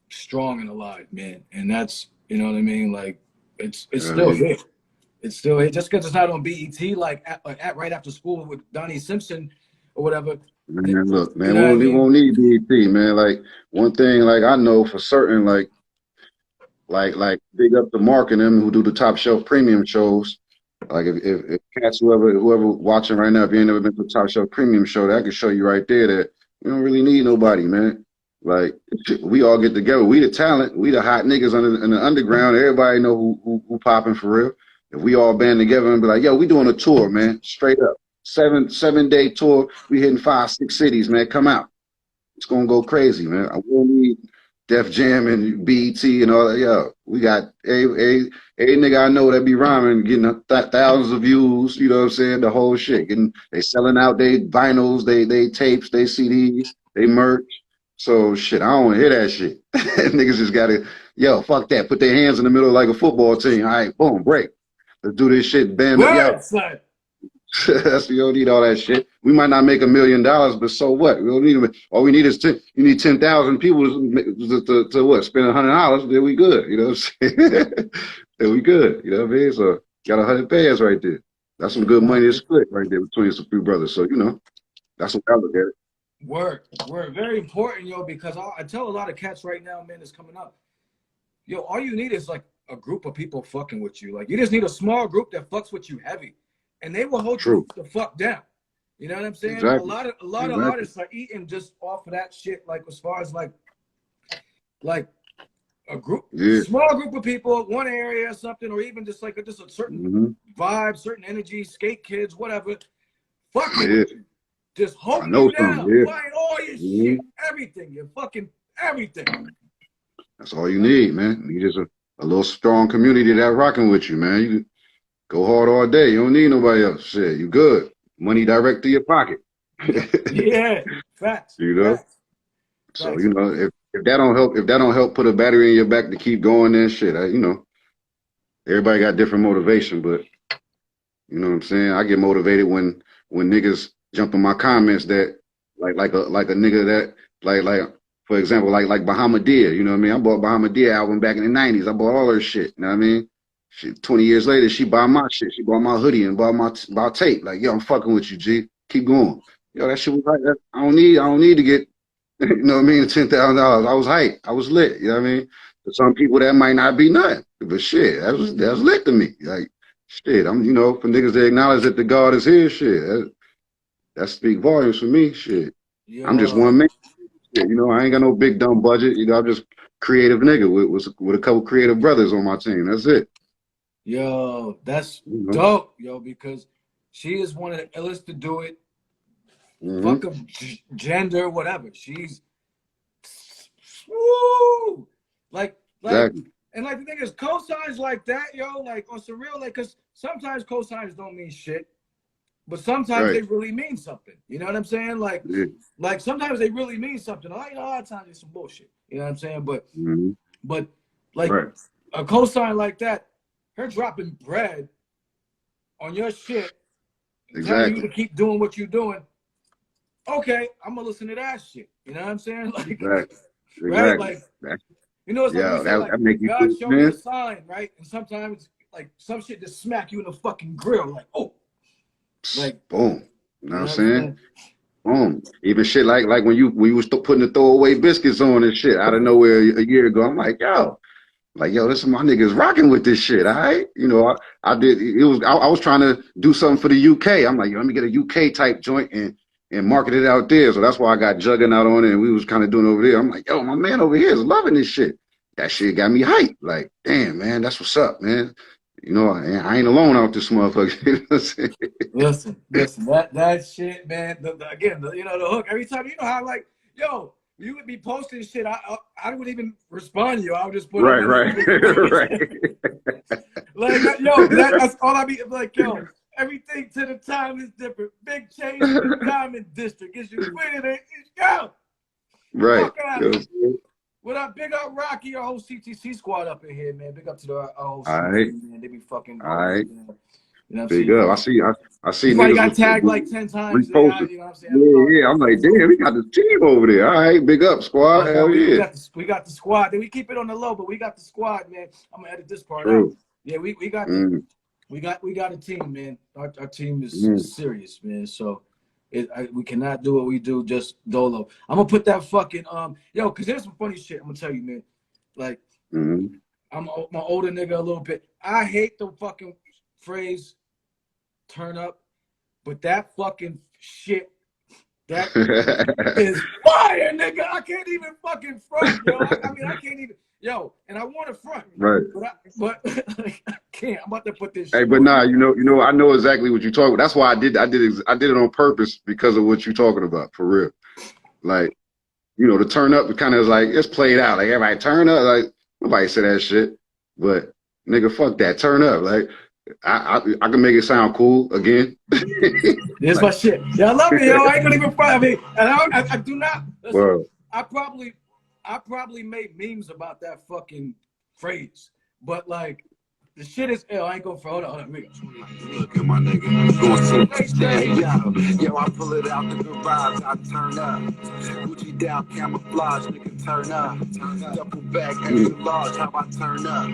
strong and alive, man. And that's, you know what I mean? Like, it's still here. It's still here. Just because it's not on BET, like at right after school with Donnie Simpson or whatever. Man, look, man, you know we won't need BET, man. Like, one thing, like, I know for certain, like big up to Mark and them who do the top shelf premium shows. Like, if cats, whoever watching right now, if you ain't never been to a top shelf premium show, that I can show you right there that we don't really need nobody, man. Like, we all get together. We the talent. We the hot niggas in the underground. Everybody know who popping for real. If we all band together and be like, yo, we doing a tour, man, straight up. 7-day tour. We hitting 5-6 cities, man. Come out. It's gonna go crazy, man. I won't need Def Jam and BET and all that. Yo, we got a nigga I know that be rhyming, getting thousands of views. You know what I'm saying? The whole shit. They selling out they vinyls, they tapes, they CDs, they merch. So shit, I don't want to hear that shit. Niggas just gotta, yo, fuck that. Put their hands in the middle like a football team. All right, boom, break. Let's do this shit. Bam, yo. That's, you don't need all that shit. We might not make $1 million, but so what? We don't need all we need is you need 10,000 people to what? Spend $100. Then we good. You know what I'm saying? Then we good. You know what I mean? So got 100 pairs right there. That's some good money to split right there between some few brothers. So, you know, that's what I look at it. Word, very important, yo, because I tell a lot of cats right now, man, that's coming up. Yo, all you need is like a group of people fucking with you. Like, you just need a small group that fucks with you heavy, and they will hold you the fuck down. You know what I'm saying? Exactly. A lot of artists are eating just off of that shit. Like, as far as like a group, small group of people, one area or something, or even just like a certain vibe, certain energy, skate kids, whatever. Fuck it. Just hold you down, buying all your shit, everything, your fucking everything. That's all you need, man. You just a little strong community that rocking with you, man. You go hard all day. You don't need nobody else. Shit, you good. Money direct to your pocket. Yeah, facts. You know. Facts. So you know, if that don't help put a battery in your back to keep going, then shit. You know, everybody got different motivation, but you know what I'm saying. I get motivated when niggas jump in my comments that like a nigga that like for example like Bahamadia, you know what I mean? I bought Bahamadia album back in the 90s. I bought all her shit, you know what I mean? Shit, 20 years later, she bought my shit. She bought my hoodie and bought my tape. Like, yo, I'm fucking with you, G. Keep going. Yo, that shit was like that. I don't need to get, you know what I mean, $10,000. I was hype. I was lit, you know what I mean? For some people that might not be nothing. But shit, that was lit to me. Like, shit, I'm, you know, for niggas to acknowledge that the God is here, shit. That speak volumes for me, shit. Yo. I'm just one man. Shit, you know, I ain't got no big dumb budget. You know, I'm just creative nigga with a couple creative brothers on my team. That's it. Yo, that's dope, yo, because she is one of the illest to do it. Fuck of gender, whatever. She's woo! Like exactly. And like the thing is, cosigns like that, yo, like on some real, like, cause sometimes cosigns don't mean shit. But sometimes they really mean something. You know what I'm saying? Like, like sometimes they really mean something. Like, you know, a lot of times it's some bullshit. You know what I'm saying? But like a cosign like that, her dropping bread on your shit, telling you to keep doing what you're doing. Okay, I'm gonna listen to that shit. You know what I'm saying? Like, right? Like, you know, it's like, God showed me a sign, right? And sometimes like some shit just smack you in the fucking grill, like, oh. Like boom, you know what I'm saying? Boom. Even shit like when you was putting the throwaway biscuits on and shit out of nowhere a year ago. I'm like, yo, this is my niggas rocking with this shit. All right, you know, I was trying to do something for the UK. I'm like, yo, let me get a UK type joint and market it out there. So that's why I got Juggernaut on it, and we was kind of doing over there. I'm like, yo, my man over here is loving this shit. that shit got me hyped. Like, damn, man, that's what's up, man. You know, I ain't alone out this motherfucker. You know what I'm saying? Listen, that shit, man. Again, you know, the hook. Every time, you know how like, yo, you would be posting shit. I wouldn't even respond to you. I would just put Right, right, right. like, yo, that's all I be like, yo. Everything to the time is different. Big change in the Diamond District. Is you with it? Go. Right. What up? Big up Rocky, our whole CTC squad up in here, man. Big up to our whole All right. CTC, man. They be fucking All right. you know what I'm Big saying? up. I see You probably niggas got tagged like 10 times. reposted. You know what I'm saying? Yeah. I'm like, damn, we got the team over there. All right, big up, squad. Hell yeah. We got the squad. Then we keep it on the low, but we got the squad, man. I'm gonna edit this part True. out. Yeah, we got we got a team, man. Our team is serious, man. So we cannot do what we do just dolo. I'm gonna put that fucking yo, cause there's some funny shit. I'm gonna tell you, man. Like I'm my older nigga a little bit. I hate the fucking phrase "turn up," but that fucking shit that is fire, nigga. I can't even fucking front, yo. I mean, I can't even. Yo, and I want to front, right? But like, I can't. I'm about to put this. Hey, but nah, you know, I know exactly what you're talking about. That's why I did it on purpose because of what you're talking about, for real. Like, you know, the turn up, it kind of is like it's played out. Like everybody turn up, like nobody said that shit. But nigga, fuck that, turn up. Like I can make it sound cool again. This my shit. Yeah, I love it, yo. I ain't gonna even front. I mean, and I do not. Listen, I probably made memes about that fucking phrase, but like the shit is ill. I ain't gonna hold on, Look at my nigga. Yo, I pull it out the garage, I turn up. Gucci down, camouflage, nigga, turn up. Double back, extra large, how I turn up.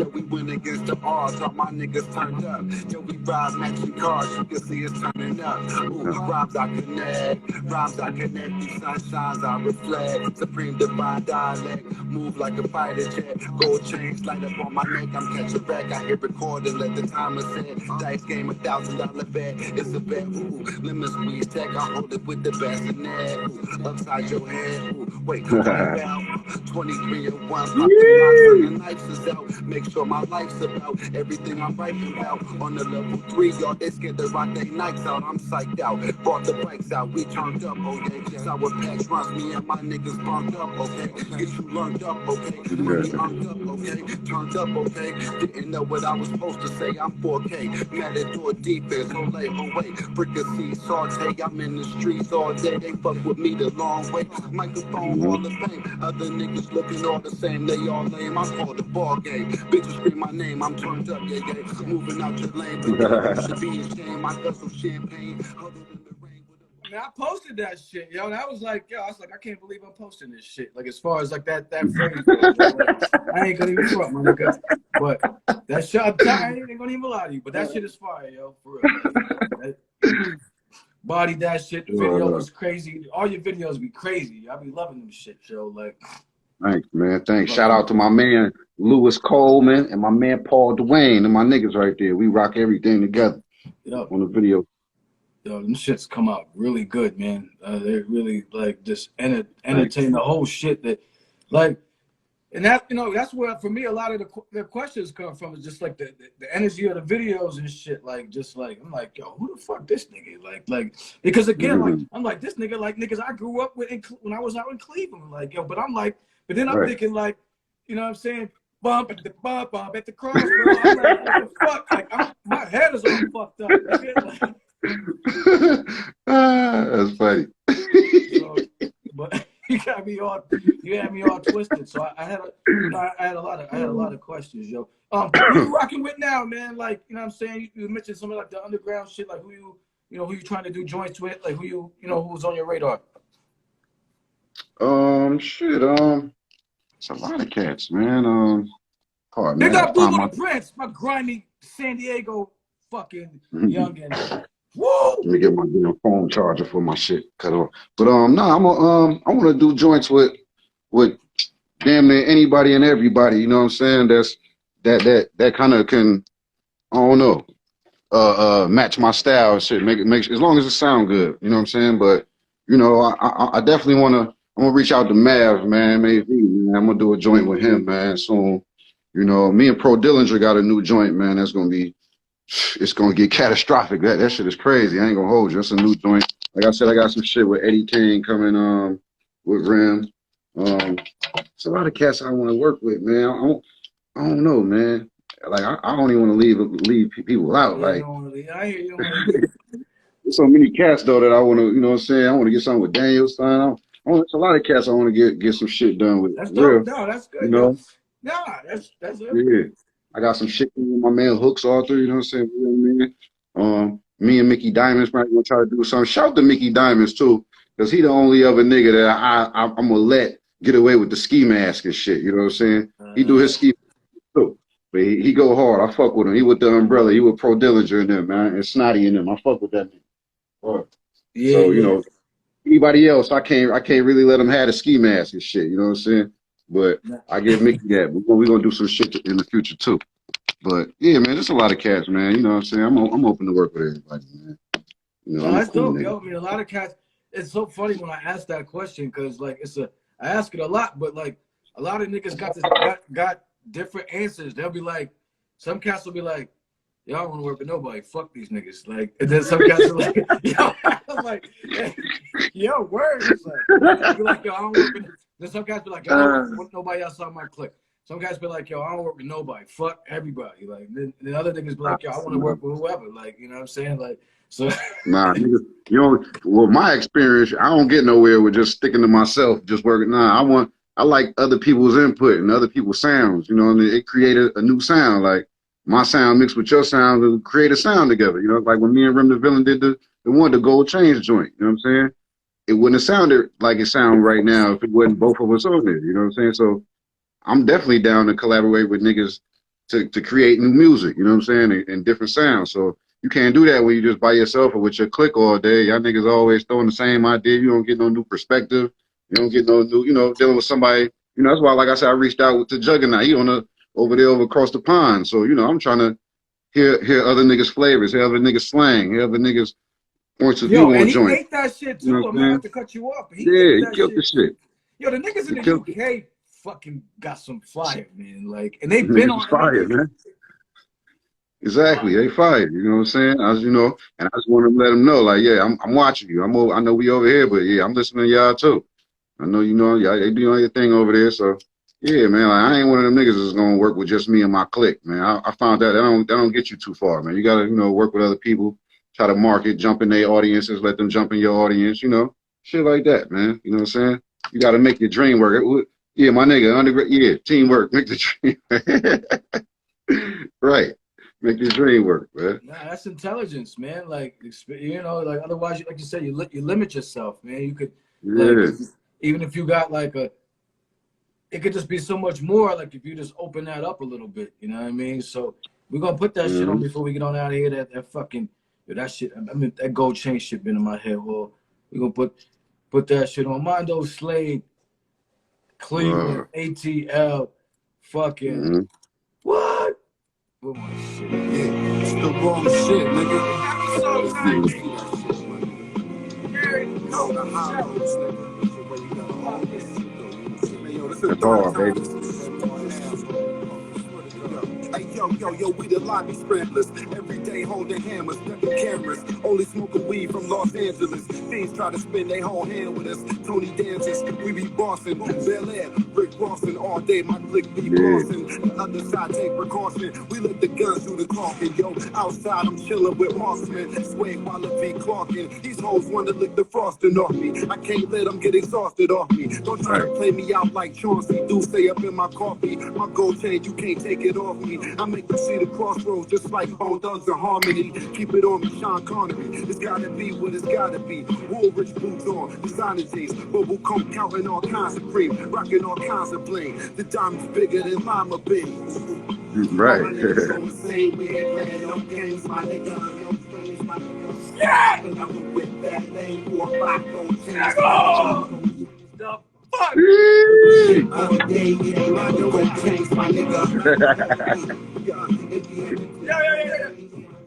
Yo, we win against the odds, all my niggas turned up. Yo, we ride matching cars, you can see us turning up. Ooh, rhymes I connect, these sunshines I reflect. Supreme divine dialect, move like a fighter jet. Gold chains light up on my neck, I'm catching back. I hit record and let the timer set. Dice game, $1,000 bet. It's a bet. Ooh, lemon squeeze tech. I hold it with the bassinet. Ooh, upside your head. Ooh, wait, hold on. 23 at once. Pop the box and the knives is out. Make sure my life's about everything I'm writing about. On the level 3, y'all, they scared to rock their nights out. I'm psyched out. Brought the bikes out. We turned up, okay? Sour patch runs. Me and my niggas bunked up, okay? Get you learned up, okay? Money earned up, okay? Turned up, okay? Didn't know what I was supposed to say. I'm 4K, Matador defense, Olay, away, fricassee, saute. I'm in the streets all day. They fuck with me the long way. Microphone Hall of Fame. Other niggas looking all the same. They all lame. I call the ball game. Bitches scream my name. I'm turned up, yeah, yeah. Moving out your lane, but you should be ashamed. I got some champagne. Man, I posted that shit, yo. And I was like, I can't believe I'm posting this shit. Like, as far as like that phrase goes, like, I ain't gonna even front, my nigga. But that shit, I ain't gonna even lie to you. But that shit is fire, yo, for real. Body that shit. The video was crazy. All your videos be crazy. I be loving them shit, yo. Like, thanks, man. Thanks. Shout out to my man Lewis Coleman and my man Paul Dwayne and my niggas right there. We rock everything together on the video. Yo, them shits come out really good, man. They really like just entertain the whole shit that, like, and that, you know, that's where for me a lot of the questions come from, is just like the energy of the videos and shit. Like, just like I'm like, yo, who the fuck this nigga? Like because again, like I'm like this nigga, like niggas I grew up with when I was out in Cleveland. Like, yo, but then I'm thinking like, you know what I'm saying? Bump at the crossroads. I'm like, what the fuck? Like my head is all fucked up. Nigga. Like, that's funny. So, but you had me all twisted. So I had a lot of questions, yo. Who you rocking with now, man? Like, you know what I'm saying? You mentioned some of like the underground shit, like who you trying to do joints with, like who who's on your radar? Shit, it's a lot of cats, man. Big up Google the Prince, my grimy San Diego fucking youngin'. Whoa! Let me get my damn phone charger for my shit cut off. But I want to do joints with damn near anybody and everybody. You know what I'm saying? That kind of can, I don't know, match my style and shit. Make as long as it sound good. You know what I'm saying? But you know, I definitely want to I'm gonna reach out to Mav, man. Maybe, man. I'm gonna do a joint with him, man. Soon. You know, me and Pro Dillinger got a new joint, man. That's gonna be, it's gonna get catastrophic. That shit is crazy. I ain't gonna hold you. It's a new joint. Like I said, I got some shit with Eddie Kane coming with Rim. It's a lot of cats I want to work with, man. I don't know, man. Like I don't even want to leave people out. Yeah, Like I hear you. there's so many cats though that I want to, you know what I'm saying? I want to get something with Daniel Stein. There's a lot of cats I want to get some shit done with. That's Real, dope. No, that's good. you know? Nah, that's it. Yeah. I got some shit with my man Hooks Arthur, you know what I'm saying? You know what I mean? Me and Mickey Diamonds might gonna try to do something. Shout out to Mickey Diamonds too, because he the only other nigga that I'm gonna let get away with the ski mask and shit. You know what I'm saying? He do his ski too. But he go hard. I fuck with him. He with the umbrella. He with Pro Dillinger in them, man. And Snotty in them. I fuck with that man. Yeah, so, you know, anybody else, I can't really let him have the ski mask and shit. You know what I'm saying? But I give Mickey that. We're gonna do some shit in the future too. But yeah, man, there's a lot of cats, man. You know what I'm saying? I'm open to work with everybody, man. You know, no, that's cool dope, nigga. yo. I mean, a lot of cats. It's so funny when I ask that question because, like, I ask it a lot, but like, a lot of niggas got different answers. They'll be like, some cats will be like, "Yo, I don't want to work with nobody. Fuck these niggas." Like, and then some cats are like, "Yo," I'm like, hey, "Yo, word." It's like, be like, "Yo, I don't work with." Then some cats be like, "Yo, I don't work with nobody outside my clique." Some guys be like, "Yo, I don't work with nobody. Fuck everybody." Like, then other niggas be like, "Yo, I want to work with whoever." Like, you know what I'm saying? Like, so. Nah, niggas, you know, well, my experience, I don't get nowhere with just sticking to myself, just working. Nah, I like other people's input and other people's sounds. You know, and it created a new sound. Like my sound mixed with your sound and create a sound together. You know, like when me and Rem the Villain did the gold chains joint. You know what I'm saying? It wouldn't have sounded like it sound right now if it wasn't both of us on there. You know what I'm saying? So I'm definitely down to collaborate with niggas to create new music, you know what I'm saying, and different sounds. So you can't do that when you just by yourself or with your clique all day. Y'all niggas always throwing the same idea. You don't get no new perspective. You don't get no new, you know, dealing with somebody. You know, that's why, like I said, I reached out with the Juggernaut. He over there across the pond. So, you know, I'm trying to hear other niggas' flavors, hear other niggas' slang, hear other niggas' points of view on He joint. ate that shit too. You know I'm not to cut you off. He killed the shit. Yo, the niggas in the UK fucking got some fire, man. Like, and they've been on fire, man. Exactly, they fired. You know what I'm saying? You know, and I just want to let them know, like, yeah, I'm watching you. I know we over here, but yeah, I'm listening to y'all too. I know you know, y'all they doing your thing over there. So yeah, man, like, I ain't one of them niggas that's gonna work with just me and my clique, man. I found that don't get you too far, man. You gotta, you know, work with other people, try to market, jump in their audiences, let them jump in your audience, you know, shit like that, man. You know what I'm saying? You gotta make your dream work. Yeah, my nigga, teamwork, make the dream. Right. Make your dream work, man. Nah, that's intelligence, man. Like, you know, like otherwise, like you said, you limit yourself, man. You could, like, even if you got like it could just be so much more. Like if you just open that up a little bit, you know what I mean? So we're gonna put that shit on before we get on out of here. That fucking, that shit. I mean, that gold chain shit been in my head. Well, we're gonna put that shit on. Mondo Slade, Cleveland, ATL, fucking what? Shit. Yeah, it's the wrong shit, nigga. That's hard, baby. Hey, yo, we the lobby scramblers. Every day holding hammers, ducking cameras. Only smoking weed from Los Angeles. Things try to spin they whole hand with us. Tony dances, we be bossing. Bel Air, Rick Rawson all day. My clique be bossing. The other side take precaution. We let the guns do the talking. Yo, outside I'm chilling with marksmen. Sway while the be clocking. These hoes want to lick the frosting off me. I can't let them get exhausted off me. Don't try to play me out like Chauncey. Do stay up in my coffee. My gold chain, you can't take it off me. I make you see the crossroads just like Bone Thugs and Harmony. Keep it on me, Sean Connery. It's gotta be what it's gotta be. Woolrich boots on, designer jeans, bubble comb counting all kinds of cream, rocking all kinds of bling. The diamond's bigger than lima beans. Right. Fuck. Yeah.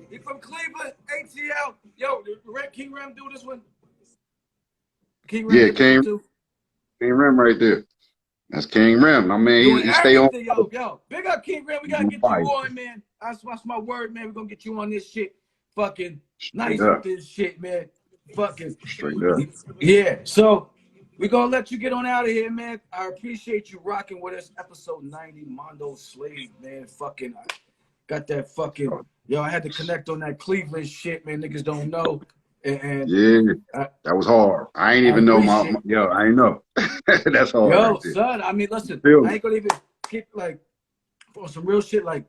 He from Cleveland, ATL. Yo, King Ram do this one? King Ram King. too? King Rim right there. That's King Rim. I mean, Doing he stay on. everything, yo. Big up King Rim. We gotta get you on, man. That's my word, man. We're gonna get you on this shit. Fucking nice with this shit, man. Fucking Straight up. yeah. So we're gonna let you get on out of here, man. I appreciate you rocking with us. Episode 90, Mondo Slade, man. Fucking I got that fucking yo. I had to connect on that Cleveland shit, man. Niggas don't know. And Yeah, that was hard. I ain't even know my yo. I ain't know. That's hard. Yo, right there. son. I mean, listen. I ain't gonna even get like for some real shit. Like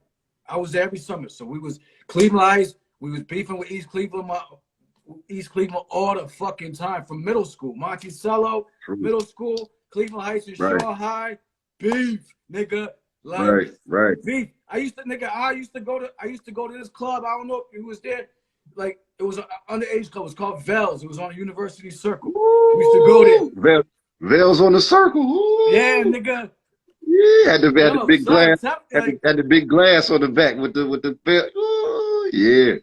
I was there every summer, so we was Cleveland Heights. We was beefing with East Cleveland all the fucking time from middle school. Monticello, middle school, Cleveland Heights and Shaw High, beef, nigga. Like beef. I used to go to this club. I don't know if it was there. Like it was an underage club. It was called Vels. It was on University Circle. We used to go there. Vels on the Circle. Ooh. Yeah, nigga. Yeah, had the big glass. Had the big glass on the back with the belt. Ooh, yeah.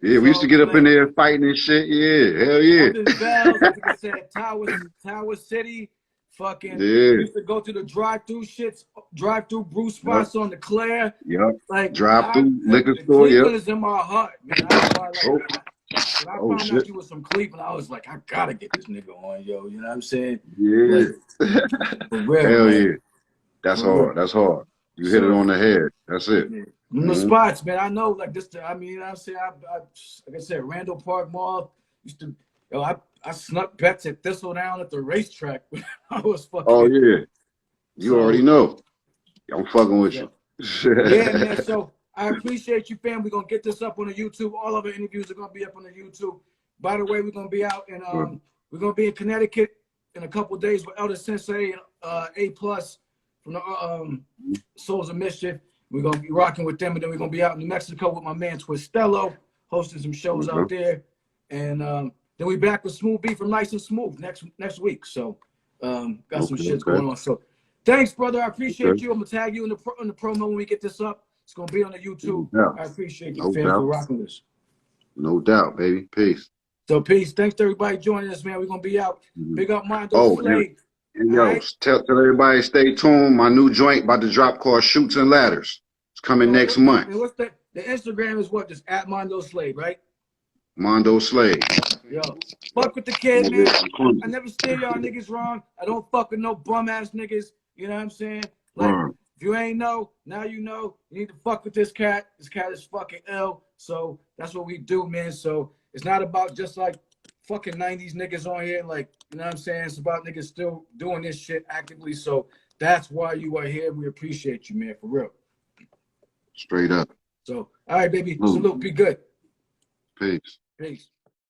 Yeah, we used to get up in there fighting and shit. Yeah, hell yeah. Vels, like I said, Tower City, fucking. Yeah. We used to go to the drive-through brew spots on the Claire. Yep. Like drive-through liquor store. Cleveland is in my heart, man. When I found out you was from Cleveland, I was like, I gotta get this nigga on, yo. You know what I'm saying? Yeah. Like, for real, hell man. yeah. That's hard. That's hard. You hit it on the head. That's it. Yeah. The spots, man. I know, like this. I mean, I'm saying, like I said, Randall Park Mall used to. Yo, I snuck bets at Thistledown at the racetrack. I was fucking. Oh yeah, you already know. I'm fucking with you. Yeah, man. So I appreciate you, fam. We're gonna get this up on the YouTube. All of our interviews are gonna be up on the YouTube. By the way, we're gonna be out and we're gonna be in Connecticut in a couple of days with Elder Sensei and A+ from the Souls of Mischief. We're gonna be rocking with them, and then we're gonna be out in New Mexico with my man Twistello, hosting some shows out there. And then we back with Smooth B from Nice and Smooth next week. So got some shit going on. So thanks, brother. I appreciate you. I'm gonna tag you in the promo when we get this up. It's gonna be on the YouTube. I appreciate you, fam, for rocking this. No doubt, baby. Peace. So peace. Thanks to everybody joining us, man. We're gonna be out. Big up Mondo Slade. And yo, tell everybody stay tuned. My new joint about to drop called Shoots and Ladders. It's coming next month. And what's the Instagram is what? Just at Mondo Slade, right? Mondo Slade. Yo, fuck with the kid, man. I never steer y'all niggas wrong. I don't fuck with no bum ass niggas. You know what I'm saying? Like, if you ain't know, now you know. You need to fuck with this cat. This cat is fucking ill. So that's what we do, man. So it's not about just like fucking 90s niggas on here. Like, you know what I'm saying? It's about niggas still doing this shit actively. So that's why you are here. We appreciate you, man, for real. Straight up. So, all right, baby. Salute. Be good. Peace. Peace.